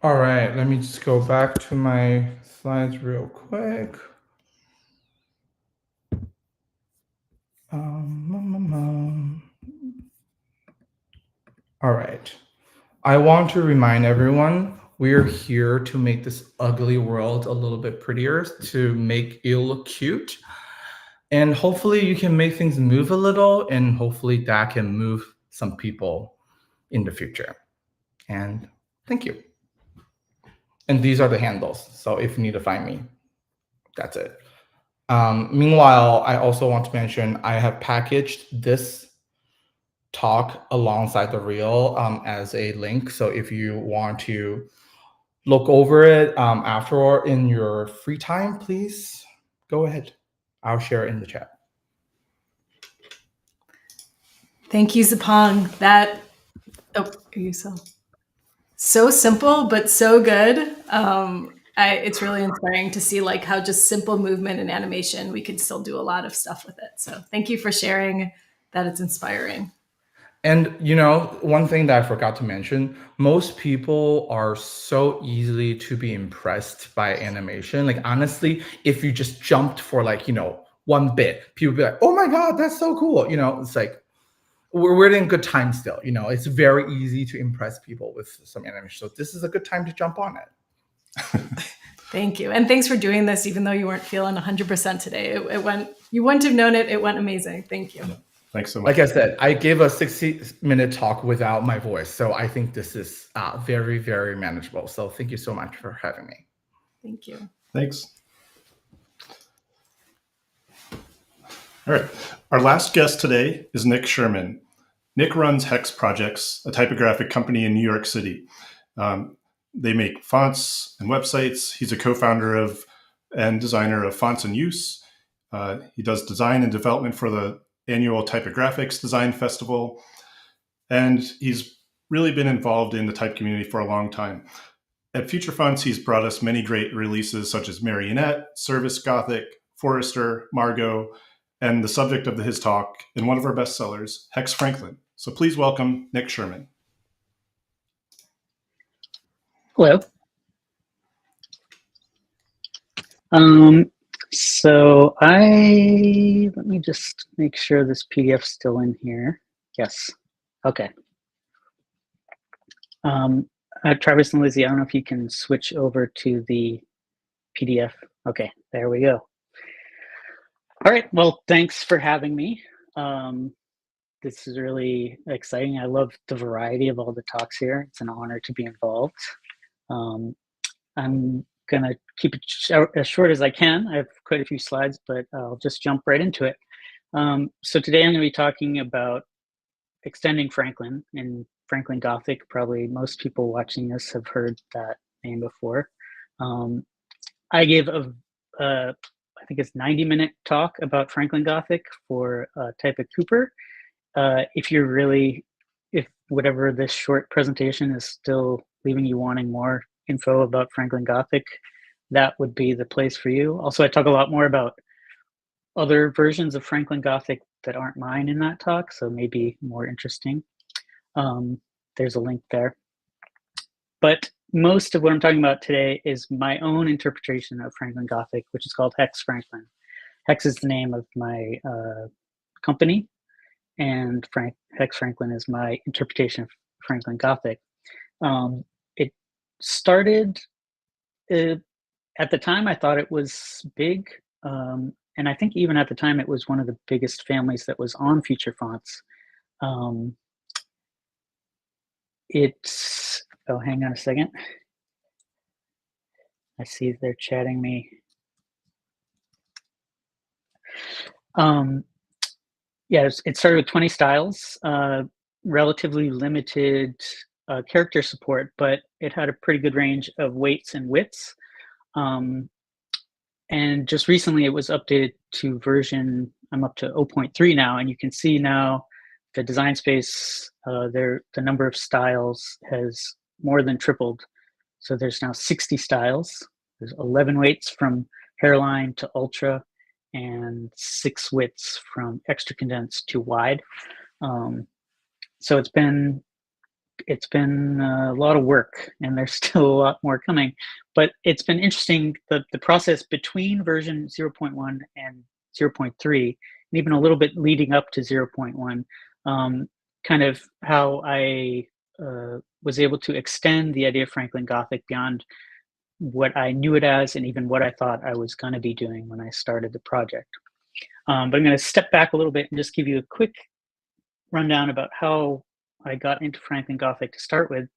All right, let me just go back to my slides real quick. All right. I want to remind everyone we're here to make this ugly world a little bit prettier, to make it look cute. And hopefully you can make things move a little, and hopefully that can move some people in the future. And thank you. And these are the handles. So if you need to find me, that's it. Meanwhile, I also want to mention I have packaged this talk alongside the reel as a link. So if you want to look over it after or in your free time, please go ahead. I'll share it in the chat. Thank you, Zapong. That, oh, are you so simple, but so good. It's really inspiring to see like how just simple movement and animation, we could still do a lot of stuff with it. So thank you for sharing that. It's inspiring. And, you know, one thing that I forgot to mention, most people are so easily to be impressed by animation. Like, honestly, if you just jumped for like, you know, one bit, people be like, oh my God, that's so cool. You know, it's like, we're in good time still. You know, it's very easy to impress people with some animation. So this is a good time to jump on it. Thank you. And thanks for doing this, even though you weren't feeling 100% today. It went, you wouldn't have known it. It went amazing. Thank you. Thanks so much. Like I said, I gave a 60-minute talk without my voice. So I think this is very, very manageable. So thank you so much for having me. Thank you. Thanks. All right. Our last guest today is Nick Sherman. Nick runs Hex Projects, a typographic company in New York City. They make fonts and websites. He's a co-founder of and designer of Fonts in Use. He does design and development for the annual Typographics Design Festival. And he's really been involved in the type community for a long time. At Future Fonts, he's brought us many great releases such as Marionette, Service Gothic, Forester, Margot, and the subject of his talk, and one of our bestsellers, Hex Franklin. So please welcome Nick Sherman. Hello. So let me just make sure this PDF's still in here. Yes. Okay. Travis and Lizzie, I don't know if you can switch over to the PDF. Okay, there we go. All right, well, thanks for having me. This is really exciting. I love the variety of all the talks here. It's an honor to be involved. I'm gonna keep it as short as I can. I have quite a few slides, but I'll just jump right into it. So today I'm gonna be talking about extending Franklin and Franklin Gothic. Probably most people watching this have heard that name before. I gave I think it's 90-minute talk about Franklin Gothic for Type at Cooper. If whatever this short presentation is still leaving you wanting more info about Franklin Gothic, that would be the place for you. Also, I talk a lot more about other versions of Franklin Gothic that aren't mine in that talk, so maybe more interesting. There's a link there. But most of what I'm talking about today is my own interpretation of Franklin Gothic, which is called Hex Franklin. Hex is the name of my company, and Hex Franklin is my interpretation of Franklin Gothic. It started, at the time I thought it was big, and I think even at the time it was one of the biggest families that was on Future Fonts. Oh, hang on a second. I see they're chatting me. Yeah, it started with 20 styles, relatively limited character support, but it had a pretty good range of weights and widths. And just recently it was updated to version, I'm up to 0.3 now, and you can see now the design space, the number of styles has more than tripled. So there's now 60 styles. There's 11 weights from hairline to ultra, and 6 widths from extra condensed to wide. So it's been it's been a lot of work, and there's still a lot more coming. But it's been interesting, the process between version 0.1 and 0.3, and even a little bit leading up to 0.1, kind of how I was able to extend the idea of Franklin Gothic beyond what I knew it as, and even what I thought I was going to be doing when I started the project. But I'm going to step back a little bit and just give you a quick rundown about how I got into Franklin Gothic to start with.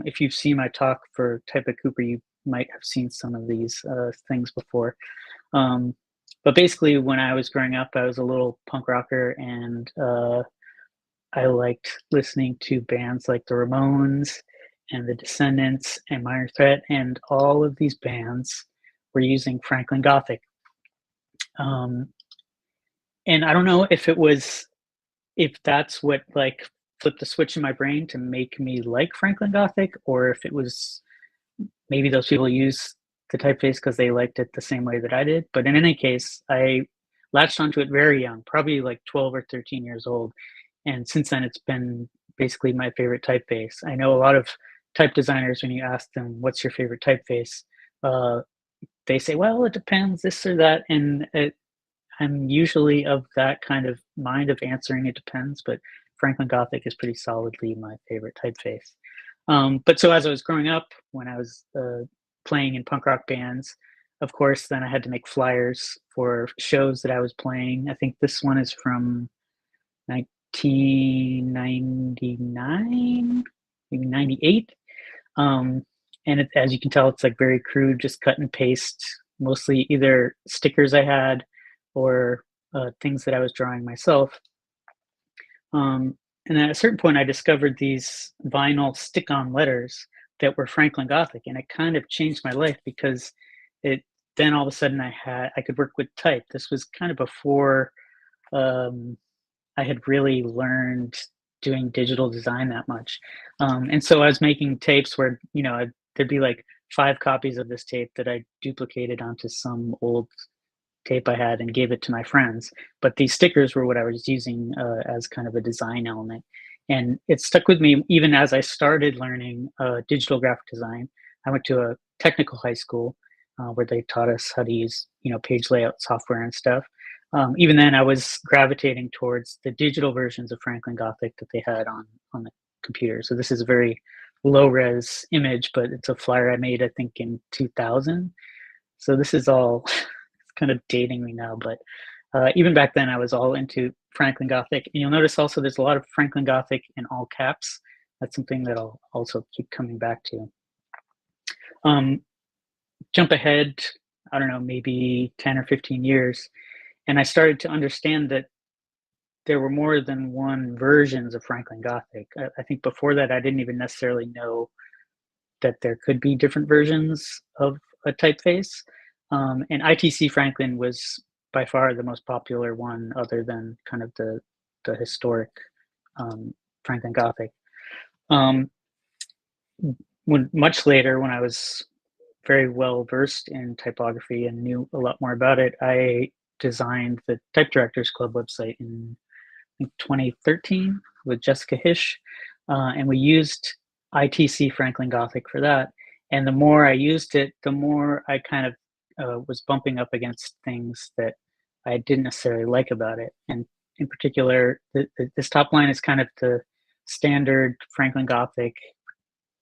If you've seen my talk for Type of Cooper, you might have seen some of these things before. But basically, when I was growing up, I was a little punk rocker, and I liked listening to bands like the Ramones and the Descendants and Minor Threat, and all of these bands were using Franklin Gothic. And I don't know if that's what like flipped the switch in my brain to make me like Franklin Gothic, or if it was maybe those people use the typeface because they liked it the same way that I did. But in any case, I latched onto it very young, probably like 12 or 13 years old. And since then, it's been basically my favorite typeface. I know a lot of type designers, when you ask them, what's your favorite typeface? They say, well, it depends, this or that. And I'm usually of that kind of mind of answering it depends, but Franklin Gothic is pretty solidly my favorite typeface. But so as I was growing up, when I was playing in punk rock bands, of course, then I had to make flyers for shows that I was playing. I think this one is from 1999, maybe 98. And as you can tell, it's like very crude, just cut and paste, mostly either stickers I had or things that I was drawing myself. And at a certain point, I discovered these vinyl stick-on letters that were Franklin Gothic, and it kind of changed my life because then all of a sudden I could work with type. This was kind of before I had really learned doing digital design that much. And so I was making tapes where, there'd be like 5 copies of this tape that I duplicated onto some old tape I had and gave it to my friends. But these stickers were what I was using as kind of a design element. And it stuck with me even as I started learning digital graphic design. I went to a technical high school where they taught us how to use, page layout software and stuff. Even then, I was gravitating towards the digital versions of Franklin Gothic that they had on the computer. So this is a very low-res image, but it's a flyer I made, I think, in 2000. So this is all kind of dating me now, but even back then, I was all into Franklin Gothic. And you'll notice also there's a lot of Franklin Gothic in all caps. That's something that I'll also keep coming back to. Jump ahead, I don't know, maybe 10 or 15 years, and I started to understand that there were more than one versions of Franklin Gothic. I think before that, I didn't even necessarily know that there could be different versions of a typeface. And ITC Franklin was by far the most popular one, other than kind of the historic Franklin Gothic. Much later, when I was very well versed in typography and knew a lot more about it, I designed the Type Directors Club website in 2013 with Jessica Hish, and we used ITC Franklin Gothic for that. And the more I used it, the more I kind of was bumping up against things that I didn't necessarily like about it. And in particular, this top line is kind of the standard Franklin Gothic,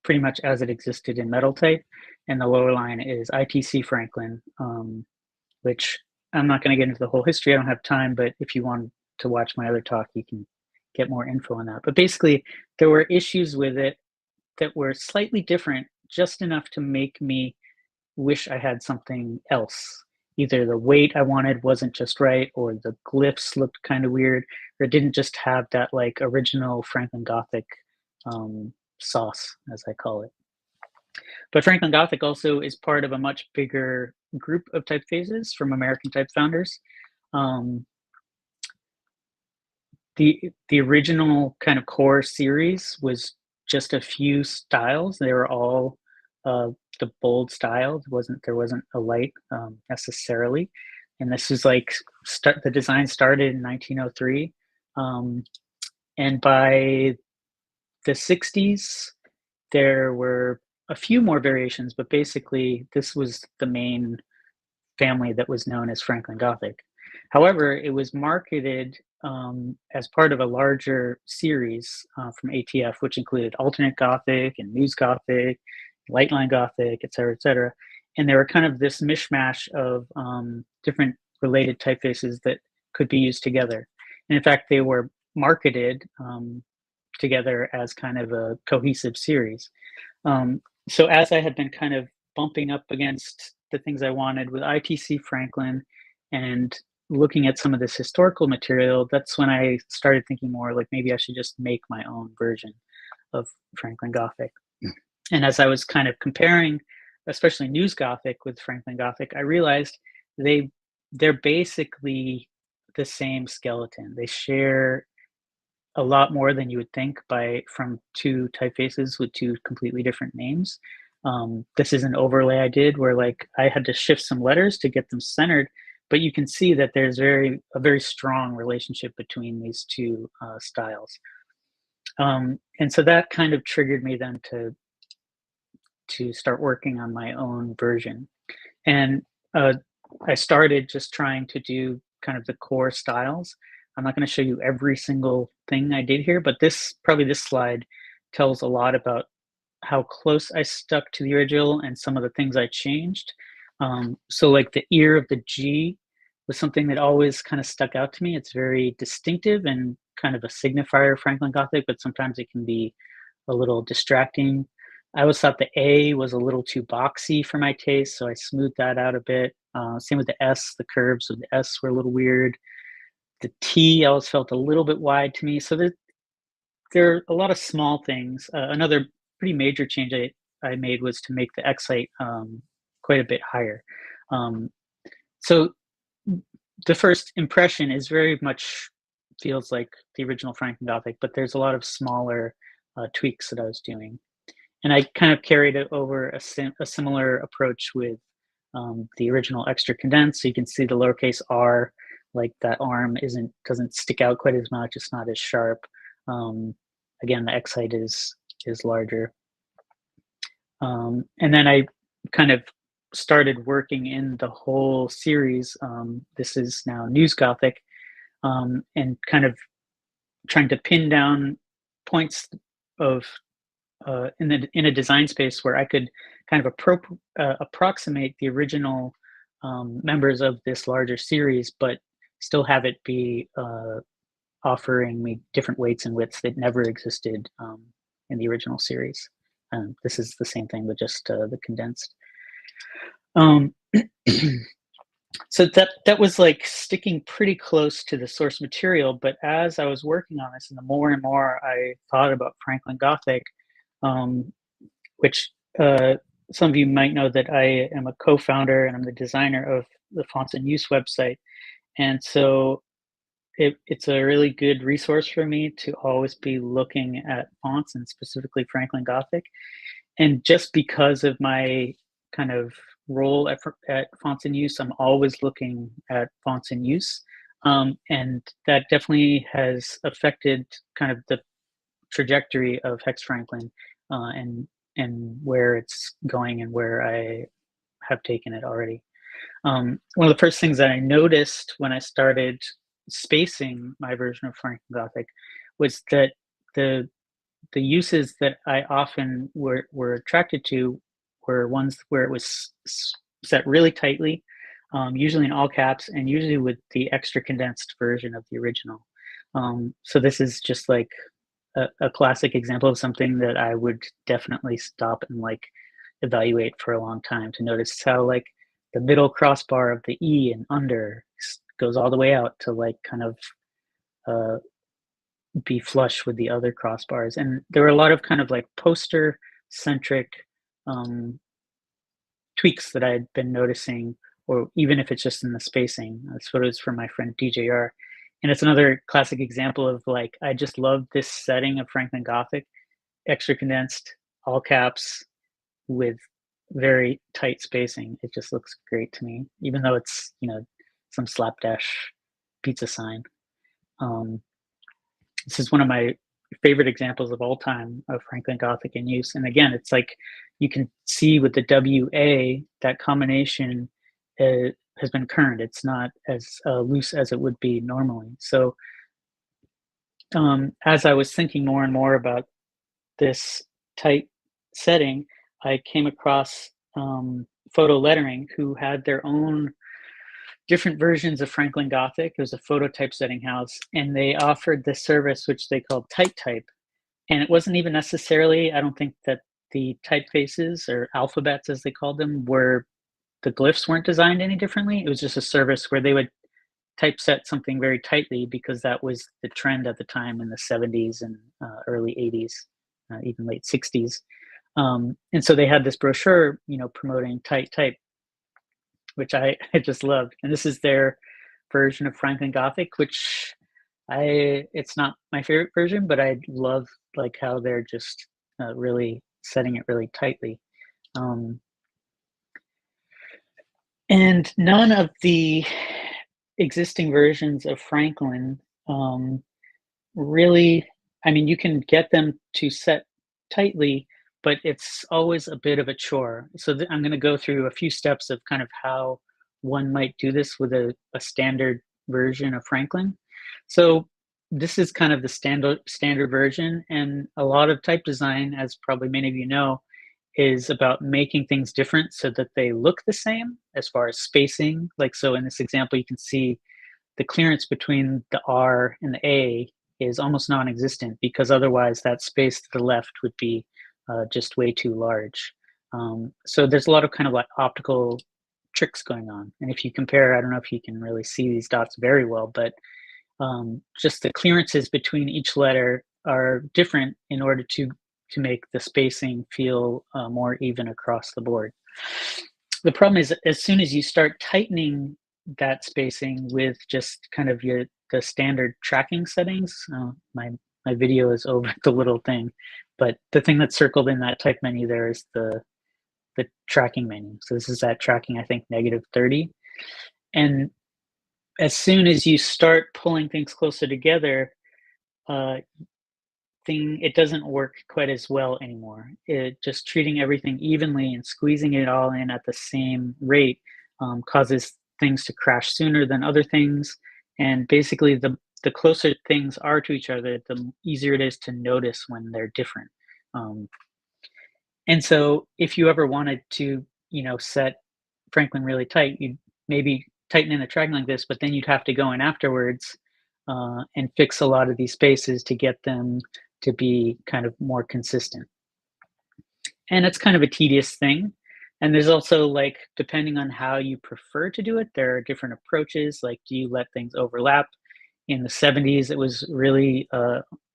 pretty much as it existed in metal type. And the lower line is ITC Franklin, which I'm not going to get into the whole history. I don't have time, but if you want to watch my other talk, you can get more info on that. But basically, there were issues with it that were slightly different, just enough to make me wish I had something else. Either the weight I wanted wasn't just right, or the glyphs looked kind of weird, or it didn't just have that like original Franklin Gothic sauce, as I call it. But Franklin Gothic also is part of a much bigger group of typefaces from American type founders. The original kind of core series was just a few styles. They were all the bold style. There wasn't a light necessarily. And this is like the design started in 1903, and by the 60s, there were a few more variations, but basically this was the main family that was known as Franklin Gothic. However, it was marketed as part of a larger series from ATF, which included alternate Gothic and news Gothic, lightline Gothic, et cetera, and they were kind of this mishmash of different related typefaces that could be used together. And in fact, they were marketed together as kind of a cohesive series. So as I had been kind of bumping up against the things I wanted with ITC Franklin and looking at some of this historical material, that's when I started thinking more like maybe I should just make my own version of Franklin Gothic. And as I was kind of comparing, especially News Gothic with Franklin Gothic, I realized they're basically the same skeleton. They share a lot more than you would think from two typefaces with two completely different names. This is an overlay I did where like I had to shift some letters to get them centered, but you can see that there's a very strong relationship between these two styles. And so that kind of triggered me then to start working on my own version. And I started just trying to do kind of the core styles. I'm not going to show you every single thing I did here, but this slide tells a lot about how close I stuck to the original and some of the things I changed. So like the ear of the G was something that always kind of stuck out to me. It's very distinctive and kind of a signifier of Franklin Gothic, but sometimes it can be a little distracting. I always thought the A was a little too boxy for my taste, so I smoothed that out a bit. Same with the S, the curves of the S were a little weird. The T always felt a little bit wide to me. So there are a lot of small things. Another pretty major change I made was to make the X height quite a bit higher. So the first impression is very much feels like the original Franklin Gothic, but there's a lot of smaller tweaks that I was doing. And I kind of carried it over a similar approach with the original extra condensed. So you can see the lowercase r, like that arm doesn't stick out quite as much. It's not as sharp. Again, the X height is larger. And then I kind of started working in the whole series. This is now News Gothic, and kind of trying to pin down points of in a design space where I could kind of approximate the original members of this larger series, but still have it be offering me different weights and widths that never existed in the original series. This is the same thing, but just the condensed. So that was like sticking pretty close to the source material, but as I was working on this and the more and more I thought about Franklin Gothic, which some of you might know that I am a co-founder and I'm the designer of the Fonts in Use website. And so it's a really good resource for me to always be looking at fonts and specifically Franklin Gothic. And just because of my kind of role at Fonts in Use, I'm always looking at Fonts in Use. And that definitely has affected kind of the trajectory of Hex Franklin and where it's going and where I have taken it already. One of the first things that I noticed when I started spacing my version of Franklin Gothic was that the uses that I often were attracted to were ones where it was set really tightly, usually in all caps, and usually with the extra condensed version of the original. So this is just like a classic example of something that I would definitely stop and like evaluate for a long time to notice how like the middle crossbar of the E and under goes all the way out to like kind of be flush with the other crossbars. And there were a lot of kind of like poster centric tweaks that I had been noticing, or even if it's just in the spacing. That's what it was from my friend DJR. And it's another classic example of like, I just love this setting of Franklin Gothic, extra condensed, all caps with very tight spacing. It just looks great to me, even though it's, you know, some slapdash pizza sign. This is one of my favorite examples of all time of Franklin Gothic in use. And again, it's like you can see with the WA, that combination has been kerned. It's not as loose as it would be normally. So as I was thinking more and more about this tight setting, I came across Photo Lettering, who had their own different versions of Franklin Gothic. It was a photo typesetting house, and they offered this service which they called Tight Type. And it wasn't even necessarily, I don't think that the typefaces or alphabets, as they called them, the glyphs weren't designed any differently. It was just a service where they would typeset something very tightly because that was the trend at the time in the 70s and early 80s, even late 60s. And so they had this brochure, promoting Tight Type, which I just loved. And this is their version of Franklin Gothic, which it's not my favorite version, but I love like how they're just really setting it really tightly. And none of the existing versions of Franklin really, you can get them to set tightly, but it's always a bit of a chore. So I'm going to go through a few steps of kind of how one might do this with a standard version of Franklin. So this is kind of the standard version, and a lot of type design, as probably many of you know, is about making things different so that they look the same as far as spacing. Like, so in this example, you can see the clearance between the R and the A is almost non-existent, because otherwise that space to the left would be just way too large. So there's a lot of kind of like optical tricks going on. And if you compare, I don't know if you can really see these dots very well, but just the clearances between each letter are different in order to make the spacing feel more even across the board. The problem is, as soon as you start tightening that spacing with just kind of the standard tracking settings, my video is over the little thing, but the thing that's circled in that type menu there is the tracking menu. So this is that tracking, I think, -30. And as soon as you start pulling things closer together, it doesn't work quite as well anymore. Just treating everything evenly and squeezing it all in at the same rate causes things to crash sooner than other things. And basically, the closer things are to each other, the easier it is to notice when they're different. And so if you ever wanted to, set Franklin really tight, you'd maybe tighten in the tracking like this, but then you'd have to go in afterwards and fix a lot of these spaces to get them to be kind of more consistent. And it's kind of a tedious thing. And there's also, like, depending on how you prefer to do it, there are different approaches. Like, do you let things overlap? In the 70s, it was really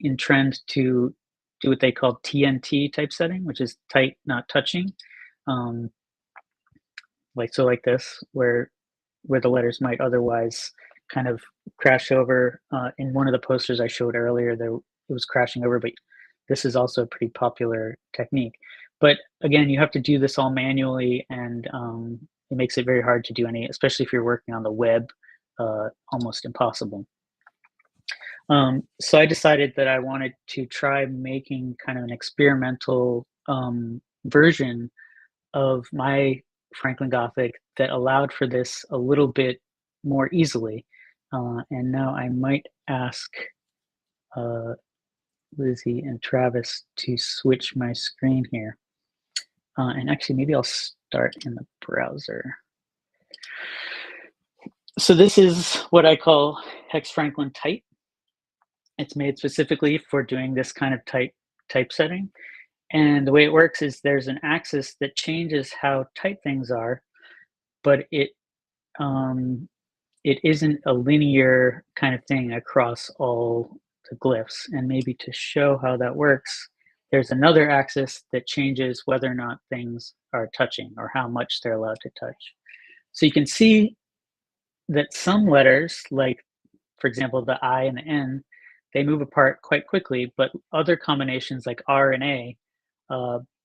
in trend to do what they called TNT typesetting, which is tight, not touching. Like this, where the letters might otherwise kind of crash over. In one of the posters I showed earlier, it was crashing over, but this is also a pretty popular technique. But again, you have to do this all manually, and it makes it very hard to do any, especially if you're working on the web, almost impossible. So I decided that I wanted to try making kind of an experimental version of my Franklin Gothic that allowed for this a little bit more easily. And now I might ask Lizzie and Travis to switch my screen here. And actually, maybe I'll start in the browser. So this is what I call Hex Franklin Tight. It's made specifically for doing this kind of tight typesetting. And the way it works is there's an axis that changes how tight things are, but it isn't a linear kind of thing across all the glyphs. And maybe to show how that works, there's another axis that changes whether or not things are touching or how much they're allowed to touch. So you can see that some letters, like, for example, the I and the N, they move apart quite quickly, but other combinations like R and A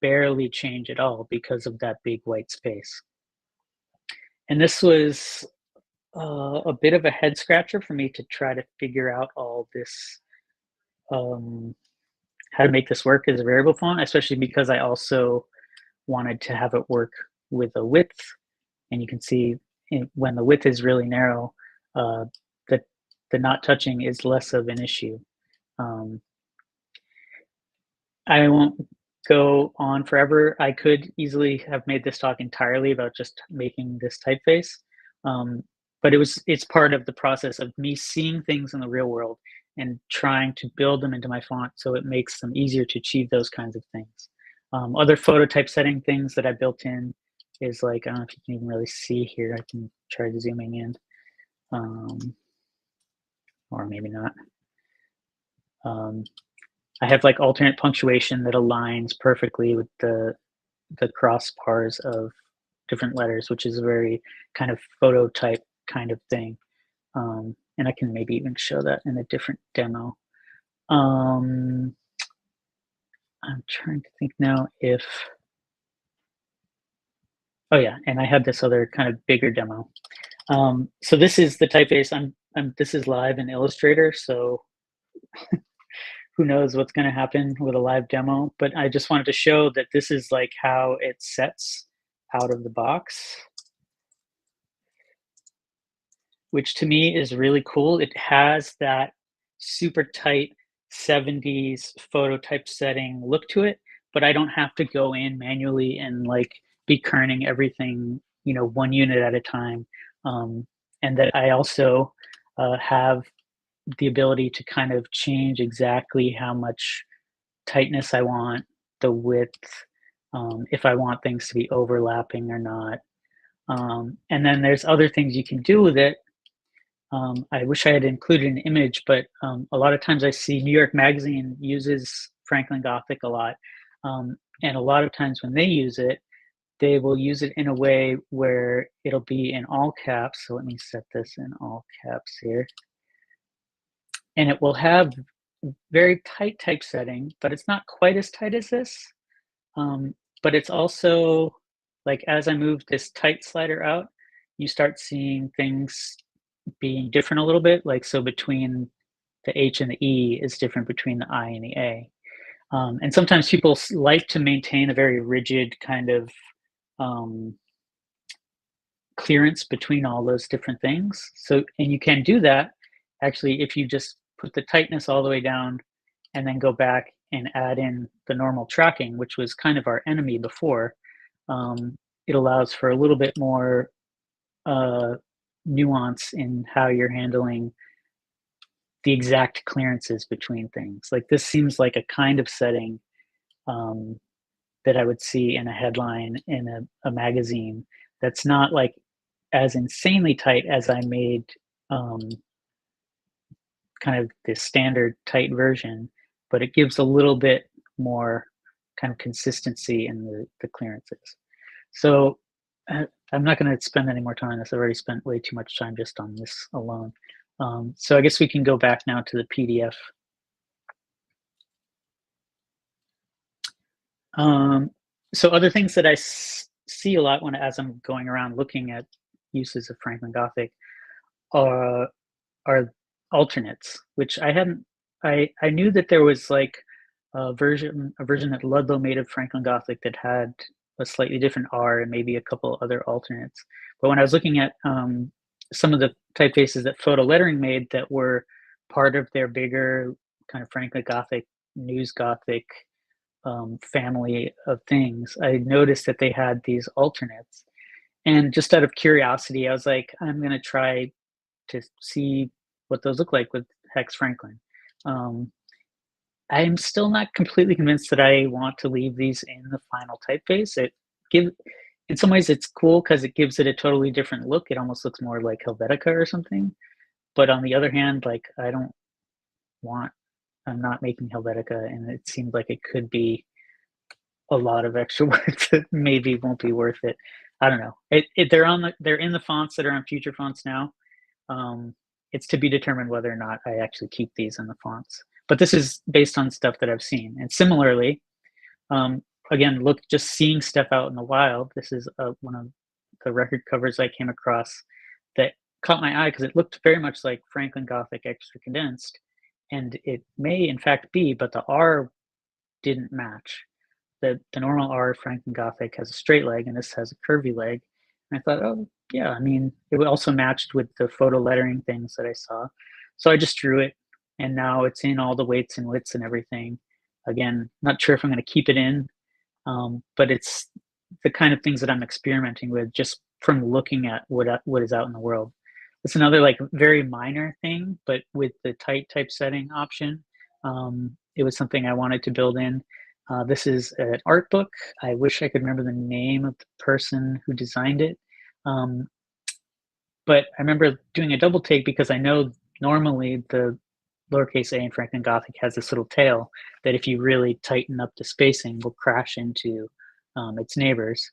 barely change at all because of that big white space. And this was a bit of a head scratcher for me to try to figure out all this how to make this work as a variable font, especially because I also wanted to have it work with a width. And you can see when the width is really narrow, the not touching is less of an issue. I won't go on forever. I could easily have made this talk entirely about just making this typeface. But it's part of the process of me seeing things in the real world and trying to build them into my font so it makes them easier to achieve those kinds of things. Other photo typesetting things that I built in is like, I don't know if you can even really see here. I can try zooming in, or maybe not. I have like alternate punctuation that aligns perfectly with the cross bars of different letters, which is a very kind of photo type kind of thing. And I can maybe even show that in a different demo. I'm trying to think now if, oh yeah, and I had this other kind of bigger demo. So this is the typeface. This is live in Illustrator, so who knows what's going to happen with a live demo, but I just wanted to show that this is like how it sets out of the box, which to me is really cool. It has that super tight 70s photo typesetting look to it, but I don't have to go in manually and like be kerning everything, you know, one unit at a time. And that I also have the ability to kind of change exactly how much tightness I want, the width, if I want things to be overlapping or not. And then there's other things you can do with it. I wish I had included an image, but a lot of times I see New York Magazine uses Franklin Gothic a lot. And a lot of times when they use it, they will use it in a way where it'll be in all caps. So let me set this in all caps here. And it will have very tight typesetting, but it's not quite as tight as this. But it's also like, as I move this tight slider out, you start seeing things being different a little bit. Like, so between the H and the E is different between the I and the A. And sometimes people like to maintain a very rigid kind of clearance between all those different things. So, and you can do that actually if you just put the tightness all the way down and then go back and add in the normal tracking, which was kind of our enemy before. It allows for a little bit more nuance in how you're handling the exact clearances between things. Like this seems like a kind of setting that I would see in a headline in a magazine that's not like as insanely tight as I made kind of the standard tight version, but it gives a little bit more kind of consistency in the clearances. So I'm not going to spend any more time on this. I've already spent way too much time just on this alone. So I guess we can go back now to the PDF. So other things that I see a lot as I'm going around looking at uses of Franklin Gothic are alternates, which I hadn't. I knew that there was like a version that Ludlow made of Franklin Gothic that had a slightly different R and maybe a couple other alternates. But when I was looking at some of the typefaces that Photo Lettering made that were part of their bigger kind of Franklin Gothic, News Gothic family of things, I noticed that they had these alternates. And just out of curiosity, I was like, I'm going to try to see what those look like with Hex Franklin. I'm still not completely convinced that I want to leave these in the final typeface. In some ways it's cool because it gives it a totally different look. It almost looks more like Helvetica or something. But on the other hand, like I'm not making Helvetica, and it seems like it could be a lot of extra work that maybe won't be worth it. I don't know. They're in the fonts that are on Future Fonts now. It's to be determined whether or not I actually keep these in the fonts. But this is based on stuff that I've seen. And similarly, again, just seeing stuff out in the wild. This is one of the record covers I came across that caught my eye because it looked very much like Franklin Gothic extra condensed. And it may in fact be, but the R didn't match. The normal R Franklin Gothic has a straight leg, and this has a curvy leg. And I thought, oh yeah, I mean, it also matched with the photo lettering things that I saw. So I just drew it, and now it's in all the weights and widths and everything. Again, not sure if I'm going to keep it in, but it's the kind of things that I'm experimenting with just from looking at what is out in the world. It's another like very minor thing, but with the tight typesetting option, it was something I wanted to build in. This is an art book. I wish I could remember the name of the person who designed it. But I remember doing a double take because I know normally the lowercase a in Franklin Gothic has this little tail that if you really tighten up the spacing will crash into its neighbors.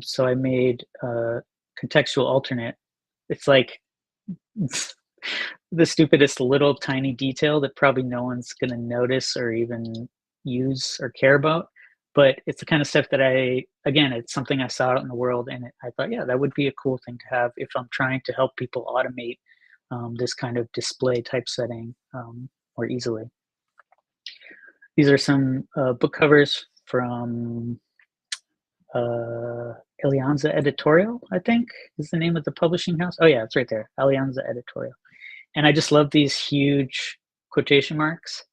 So I made a contextual alternate. It's like the stupidest little tiny detail that probably no one's going to notice or even use or care about, but it's the kind of stuff that it's something I saw out in the world, and I thought, yeah, that would be a cool thing to have if I'm trying to help people automate this kind of display typesetting more easily. These are some book covers from Alianza Editorial, I think is the name of the publishing house. Oh yeah, it's right there, Alianza Editorial. And I just love these huge quotation marks.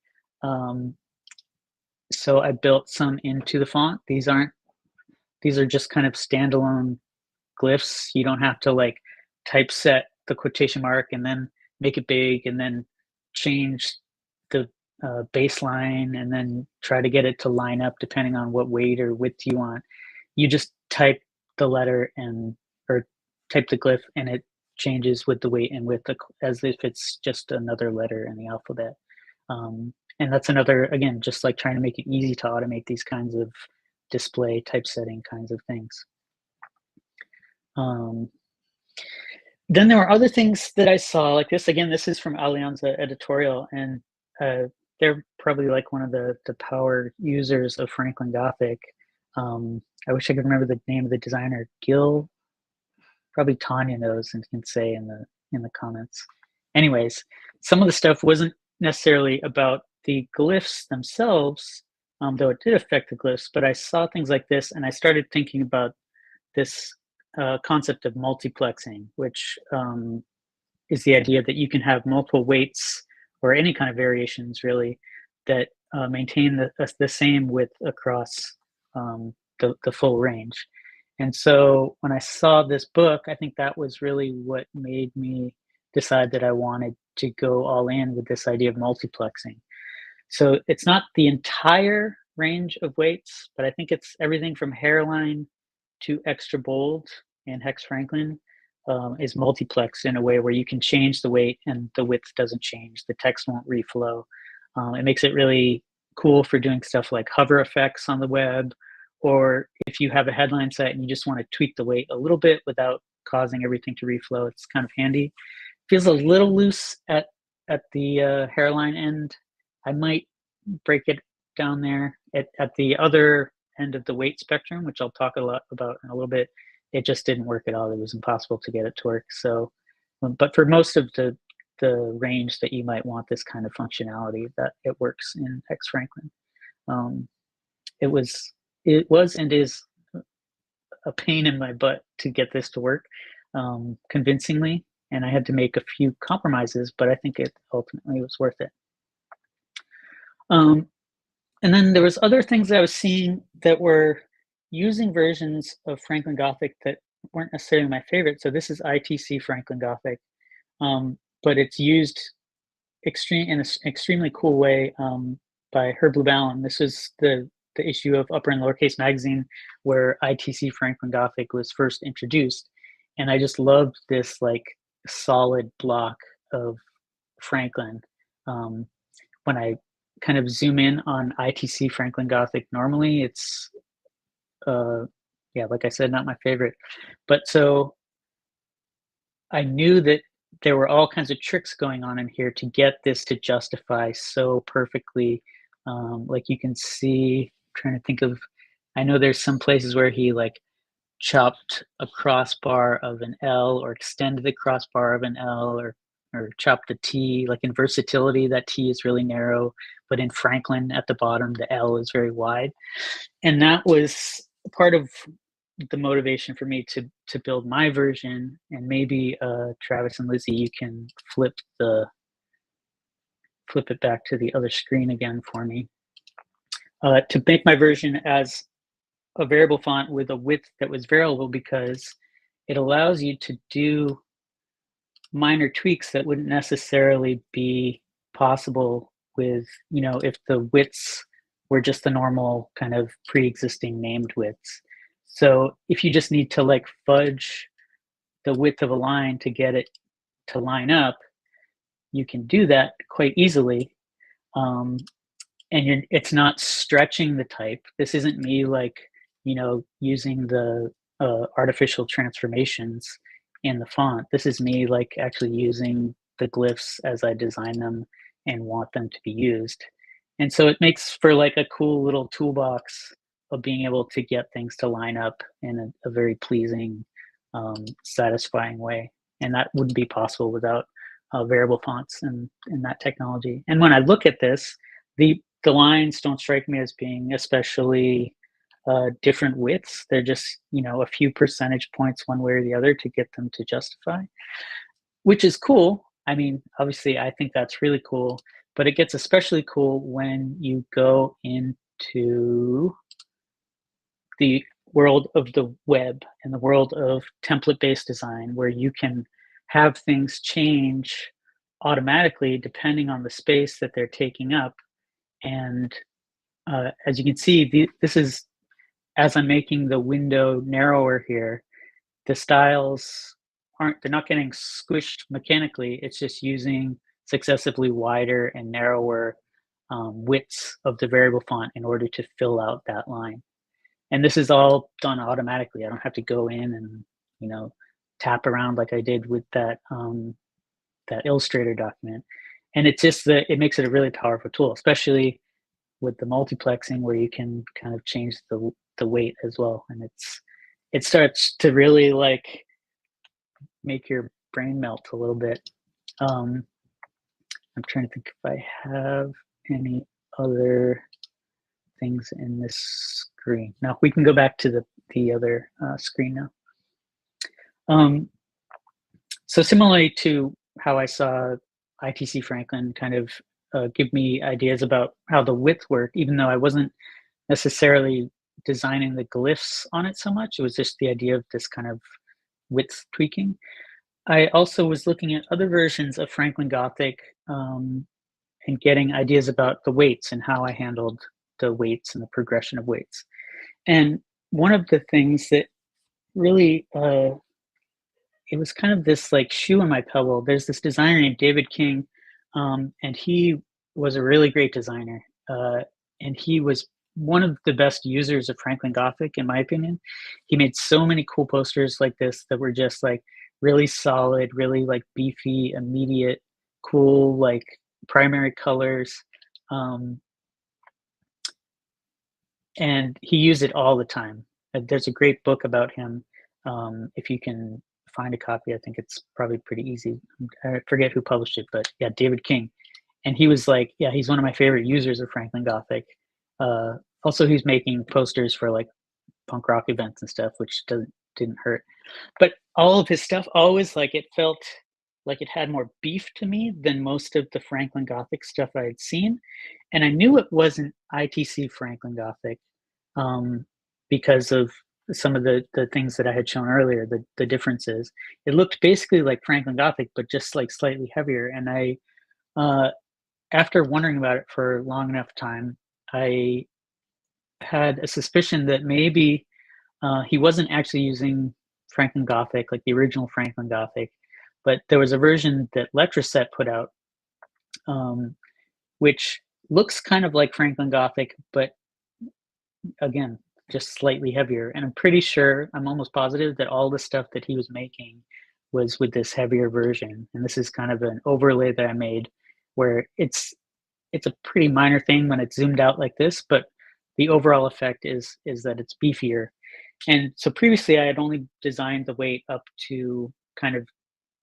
So I built some into the font. These are just kind of standalone glyphs. You don't have to like typeset the quotation mark and then make it big and then change the baseline and then try to get it to line up depending on what weight or width you want. You just type the letter or type the glyph and it changes with the weight and width as if it's just another letter in the alphabet. And that's another, again, just like trying to make it easy to automate these kinds of display typesetting kinds of things. Then there were other things that I saw like this. Again, this is from Alianza Editorial, and they're probably like one of the power users of Franklin Gothic. I wish I could remember the name of the designer. Gil, probably Tanya knows and can say in the comments. Anyways, some of the stuff wasn't necessarily about the glyphs themselves, though it did affect the glyphs, but I saw things like this and I started thinking about this concept of multiplexing, which is the idea that you can have multiple weights or any kind of variations really that maintain the same width across the full range. And so when I saw this book, I think that was really what made me decide that I wanted to go all in with this idea of multiplexing. So it's not the entire range of weights, but I think it's everything from hairline to extra bold and Hex Franklin is multiplexed in a way where you can change the weight and the width doesn't change. The text won't reflow. It makes it really cool for doing stuff like hover effects on the web, or if you have a headline set and you just want to tweak the weight a little bit without causing everything to reflow, it's kind of handy. Feels a little loose at the hairline end. I might break it down there. At the other end of the weight spectrum, which I'll talk a lot about in a little bit, it just didn't work at all. It was impossible to get it to work. So, but for most of the range that you might want this kind of functionality, that it works in Hex Franklin. It was and is a pain in my butt to get this to work convincingly, and I had to make a few compromises, but I think it ultimately was worth it. And then there was other things that I was seeing that were using versions of Franklin Gothic that weren't necessarily my favorite. So this is ITC Franklin Gothic, but it's used in an extremely cool way by Herb Lubalin. This was the issue of Upper and Lowercase magazine where ITC Franklin Gothic was first introduced. And I just loved this like solid block of Franklin. When I kind of zoom in on ITC Franklin Gothic, normally it's, like I said, not my favorite. But so I knew that there were all kinds of tricks going on in here to get this to justify so perfectly. Like you can see, I'm trying to think of, I know there's some places where he like chopped a crossbar of an L or extended the crossbar of an L or or chop the T, like in Versatility, that T is really narrow, but in Franklin at the bottom, the L is very wide. And that was part of the motivation for me to build my version. And maybe Travis and Lizzie, you can flip it back to the other screen again for me. To make my version as a variable font with a width that was variable, because it allows you to do minor tweaks that wouldn't necessarily be possible with, you know, if the widths were just the normal kind of pre-existing named widths. So if you just need to like fudge the width of a line to get it to line up, you can do that quite easily. And it's not stretching the type. This isn't me like, you know, using the artificial transformations in the font. This is me like actually using the glyphs as I design them and want them to be used. And so it makes for like a cool little toolbox of being able to get things to line up in a very pleasing, satisfying way. And that wouldn't be possible without variable fonts and that technology. And when I look at this, the lines don't strike me as being especially different widths. They're just, you know, a few percentage points one way or the other to get them to justify, which is cool. I mean, obviously, I think that's really cool, but it gets especially cool when you go into the world of the web and the world of template-based design, where you can have things change automatically depending on the space that they're taking up. And as you can see, this is, as I'm making the window narrower here, the styles they're not getting squished mechanically. It's just using successively wider and narrower widths of the variable font in order to fill out that line. And this is all done automatically. I don't have to go in and, you know, tap around like I did with that that Illustrator document. And it's just that it makes it a really powerful tool, especially with the multiplexing, where you can kind of change the weight as well. And it starts to really like make your brain melt a little bit. I'm trying to think if I have any other things in this screen. Now we can go back to the other screen now. So similarly to how I saw ITC Franklin kind of give me ideas about how the width worked, even though I wasn't necessarily designing the glyphs on it so much. It was just the idea of this kind of width tweaking. I also was looking at other versions of Franklin Gothic and getting ideas about the weights and how I handled the weights and the progression of weights. And one of the things that really, it was kind of this like shoe in my pebble. There's this designer named David King, and he was a really great designer. And he was one of the best users of Franklin Gothic, in my opinion. He made so many cool posters like this that were just like really solid, really like beefy, immediate, cool, like primary colors. And he used it all the time. There's a great book about him. If you can find a copy, I think it's probably pretty easy. I forget who published it, but yeah, David King. And he was like, yeah, he's one of my favorite users of Franklin Gothic. Also, he's making posters for like punk rock events and stuff, which didn't hurt. But all of his stuff always like it felt like it had more beef to me than most of the Franklin Gothic stuff I had seen. And I knew it wasn't ITC Franklin Gothic because of some of the things that I had shown earlier, the differences. It looked basically like Franklin Gothic, but just like slightly heavier. And I, after wondering about it for long enough time, I had a suspicion that maybe he wasn't actually using Franklin Gothic, like the original Franklin Gothic, but there was a version that Letraset put out, which looks kind of like Franklin Gothic, but again, just slightly heavier. And I'm pretty sure, I'm almost positive that all the stuff that he was making was with this heavier version. And this is kind of an overlay that I made where it's a pretty minor thing when it's zoomed out like this, but the overall effect is that it's beefier. And so previously I had only designed the weight up to kind of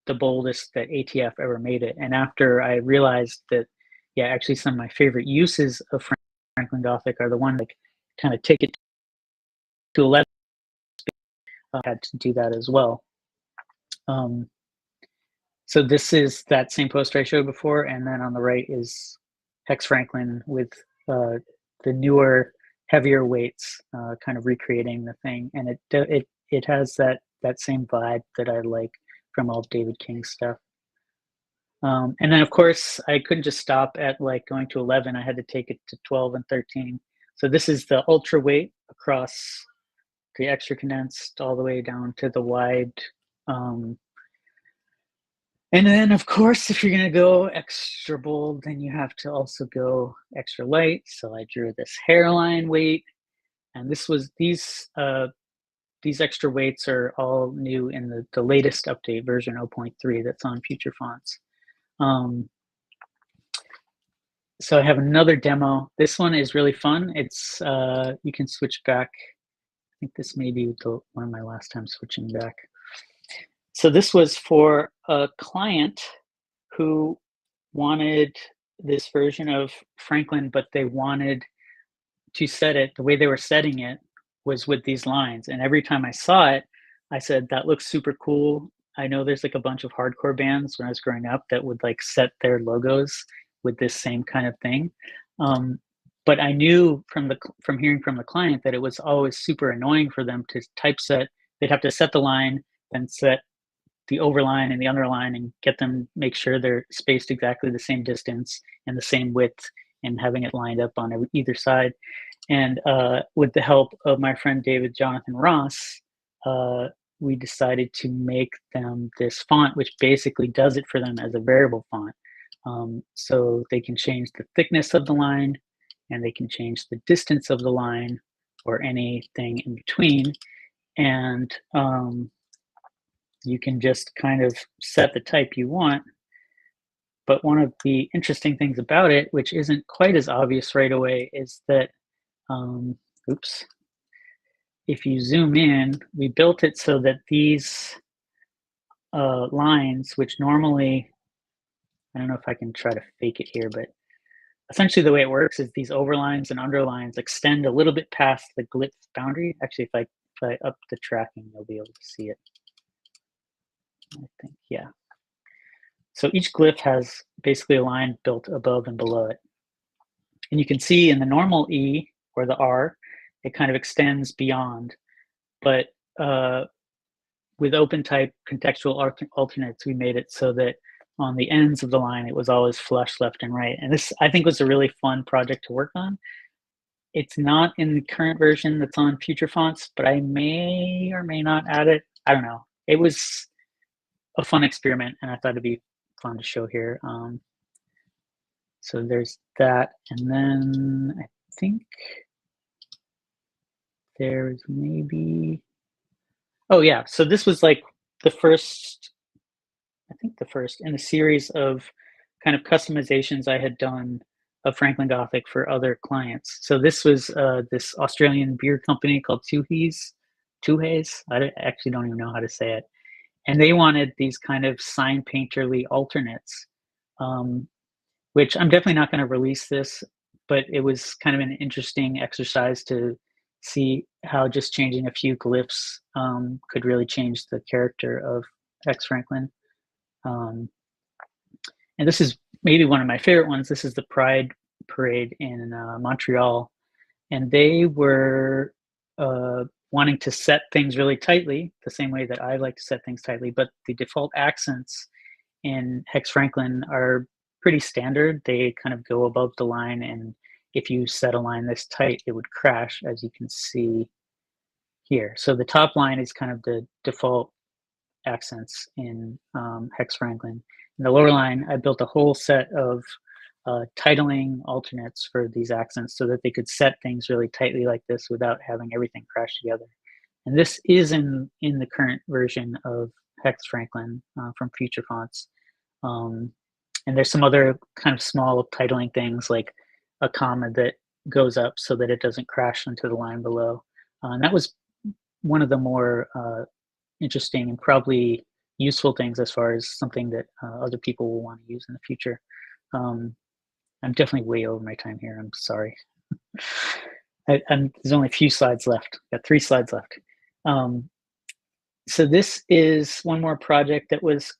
the boldest that ATF ever made it. And after I realized that, yeah, actually some of my favorite uses of Franklin Gothic are the one that kind of take it to 11. I had to do that as well. So this is that same poster I showed before, and then on the right is Hex Franklin with the newer, heavier weights, kind of recreating the thing, and it has that same vibe that I like from all David King's stuff. And then of course I couldn't just stop at like going to 11. I had to take it to 12 and 13. So this is the ultra weight across the extra condensed all the way down to the wide. And then, of course, if you're going to go extra bold, then you have to also go extra light. So I drew this hairline weight, and these extra weights are all new in the latest update, version 0.3, that's on Future Fonts. So I have another demo. This one is really fun. It's you can switch back. I think this may be one of my last times switching back. So this was for a client who wanted this version of Franklin, but they wanted to set it, the way they were setting it was with these lines. And every time I saw it, I said, that looks super cool. I know there's like a bunch of hardcore bands when I was growing up that would like set their logos with this same kind of thing. But I knew from hearing from the client that it was always super annoying for them to typeset. They'd have to set the line, then set the overline and the underline and get them, make sure they're spaced exactly the same distance and the same width and having it lined up on either side. And with the help of my friend David Jonathan Ross, we decided to make them this font, which basically does it for them as a variable font. So they can change the thickness of the line and they can change the distance of the line or anything in between. And you can just kind of set the type you want. But one of the interesting things about it, which isn't quite as obvious right away, is that, if you zoom in, we built it so that these lines, which normally, I don't know if I can try to fake it here, but essentially the way it works is these overlines and underlines extend a little bit past the glyph boundary. Actually, if I up the tracking, you'll be able to see it. I think, yeah. So each glyph has basically a line built above and below it. And you can see in the normal E or the R, it kind of extends beyond. But with OpenType contextual alternates, we made it so that on the ends of the line, it was always flush left and right. And this, I think, was a really fun project to work on. It's not in the current version that's on Future Fonts, but I may or may not add it. I don't know. It was a fun experiment, and I thought it'd be fun to show here. So there's that, and then I think there's maybe, oh yeah, so this was like the first, I think the first in a series of kind of customizations I had done of Franklin Gothic for other clients. So this was this Australian beer company called Tooheys. I actually don't even know how to say it. And they wanted these kind of sign painterly alternates, which I'm definitely not going to release this, but it was kind of an interesting exercise to see how just changing a few glyphs could really change the character of Hex Franklin. And this is maybe one of my favorite ones. This is the Pride Parade in Montreal. And they were wanting to set things really tightly, the same way that I like to set things tightly, but the default accents in Hex Franklin are pretty standard. They kind of go above the line, and if you set a line this tight, it would crash, as you can see here. So the top line is kind of the default accents in Hex Franklin. In the lower line, I built a whole set of titling alternates for these accents so that they could set things really tightly like this without having everything crash together. And this is in the current version of Hex Franklin from Future Fonts. And there's some other kind of small titling things like a comma that goes up so that it doesn't crash into the line below. And that was one of the more interesting and probably useful things as far as something that other people will want to use in the future. I'm definitely way over my time here. I'm sorry. There's only a few slides left. Got 3 slides left. So this is one more project that was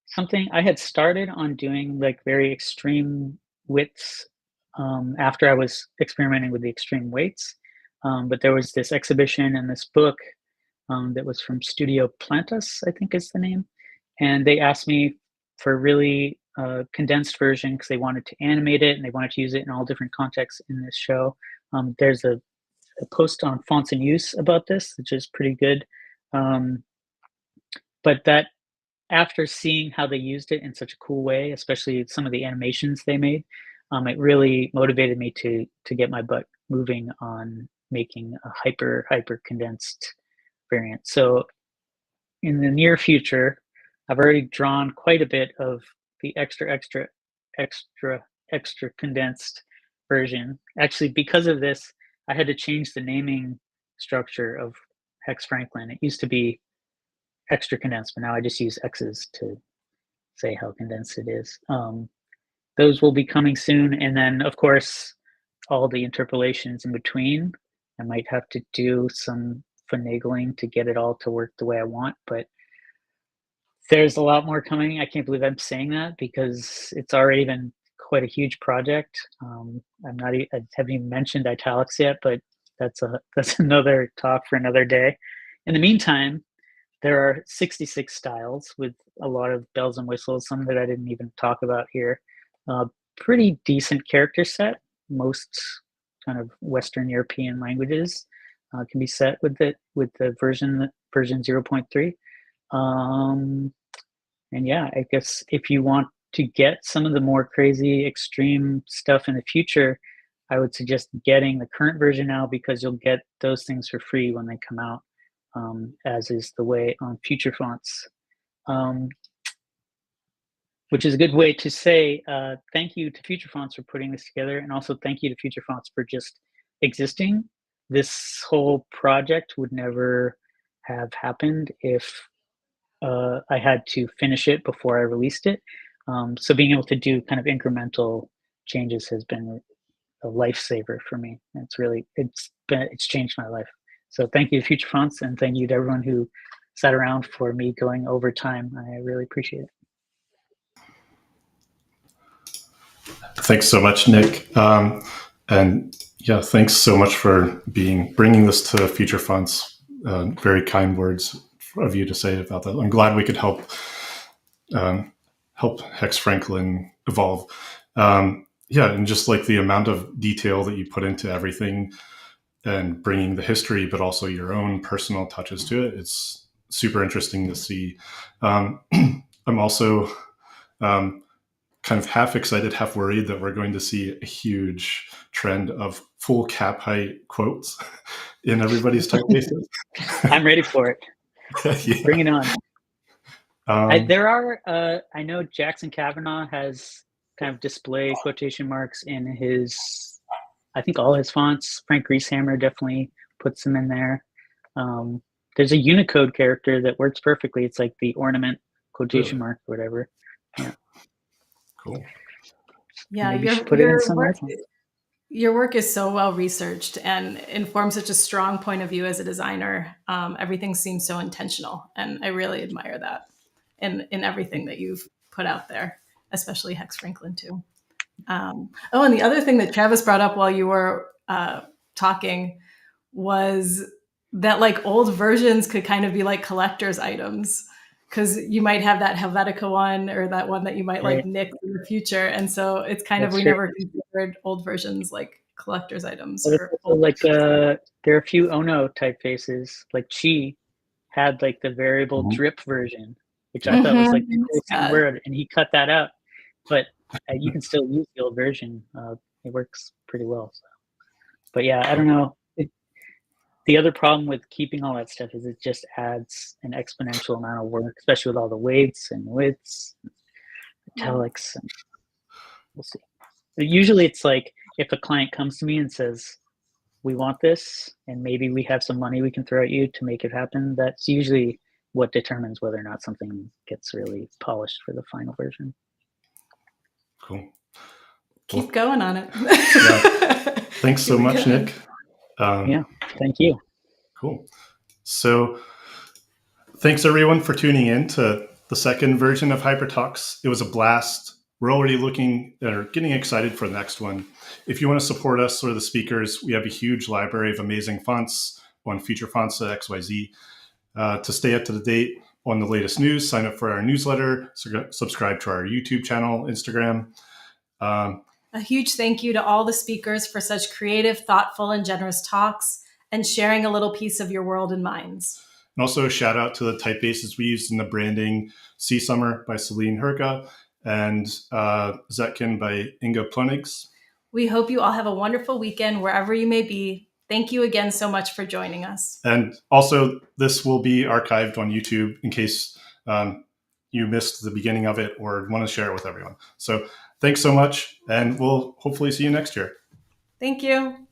something I had started on doing, like very extreme widths after I was experimenting with the extreme weights. But there was this exhibition and this book that was from Studio Plantas, I think is the name. And they asked me for a really condensed version because they wanted to animate it and they wanted to use it in all different contexts in this show. There's a post on Fonts in Use about this, which is pretty good. But that after seeing how they used it in such a cool way, especially some of the animations they made, it really motivated me to get my butt moving on making a hyper condensed variant. So in the near future, I've already drawn quite a bit of the extra condensed version. Actually, because of this, I had to change the naming structure of Hex Franklin. It used to be extra condensed, but now I just use X's to say how condensed it is. Those will be coming soon. And then, of course, all the interpolations in between, I might have to do some finagling to get it all to work the way I want, but there's a lot more coming. I can't believe I'm saying that because it's already been quite a huge project. I haven't even mentioned italics yet, but that's another talk for another day. In the meantime, there are 66 styles with a lot of bells and whistles, some that I didn't even talk about here. Pretty decent character set. Most kind of Western European languages can be set with the version 0.3. And yeah, I guess if you want to get some of the more crazy extreme stuff in the future, I would suggest getting the current version now because you'll get those things for free when they come out, as is the way on Future Fonts. Which is a good way to say thank you to Future Fonts for putting this together, and also thank you to Future Fonts for just existing. This whole project would never have happened if I had to finish it before I released it. So being able to do kind of incremental changes has been a lifesaver for me. It's changed my life. So thank you to Future Fonts, and thank you to everyone who sat around for me going over time. I really appreciate it. Thanks so much, Nick. And yeah, thanks so much for bringing this to Future Fonts. Very kind words of you to say about that. I'm glad we could help Hex Franklin evolve. Yeah, and just like the amount of detail that you put into everything and bringing the history, but also your own personal touches to it, it's super interesting to see. I'm also kind of half excited, half worried that we're going to see a huge trend of full cap height quotes in everybody's typefaces. I'm ready for it. Yeah. Bring it on. There are, I know Jackson Kavanaugh has kind of display quotation marks in his, I think all his fonts. Frank Grieshammer definitely puts them in there. There's a Unicode character that works perfectly. It's like the ornament quotation mark or whatever. Yeah. Cool. Yeah, your work is so well researched and informs such a strong point of view as a designer. Everything seems so intentional, and I really admire that in everything that you've put out there, especially Hex Franklin too. And the other thing that Travis brought up while you were talking was that like old versions could kind of be like collector's items, because you might have that Helvetica one or that one that you might like nick in the future. And so it's kind of, we never considered old versions like collector's items. Like there are a few Ono typefaces, like Chi had like the variable drip version, which I thought was like the coolest word, and he cut that out. But you can still use the old version. It works pretty well. So. But yeah, I don't know. The other problem with keeping all that stuff is it just adds an exponential amount of work, especially with all the weights and widths, italics. And we'll see. But usually it's like if a client comes to me and says, we want this, and maybe we have some money we can throw at you to make it happen, that's usually what determines whether or not something gets really polished for the final version. Cool. Keep going on it. Thanks so much, Nick. Yeah, thank you. Cool. So thanks everyone for tuning in to the second version of HyperTalks. It was a blast. We're already getting excited for the next one. If you want to support us or the speakers, we have a huge library of amazing fonts on FutureFonts.xyz. To stay up to the date on the latest news, sign up for our newsletter, subscribe to our YouTube channel, Instagram. A huge thank you to all the speakers for such creative, thoughtful, and generous talks and sharing a little piece of your world and minds. And also a shout out to the typefaces we used in the branding: Sea Summer by Celine Herka and Zetkin by Inga Plonigs. We hope you all have a wonderful weekend wherever you may be. Thank you again so much for joining us. And also, this will be archived on YouTube in case you missed the beginning of it or want to share it with everyone. So thanks so much, and we'll hopefully see you next year. Thank you.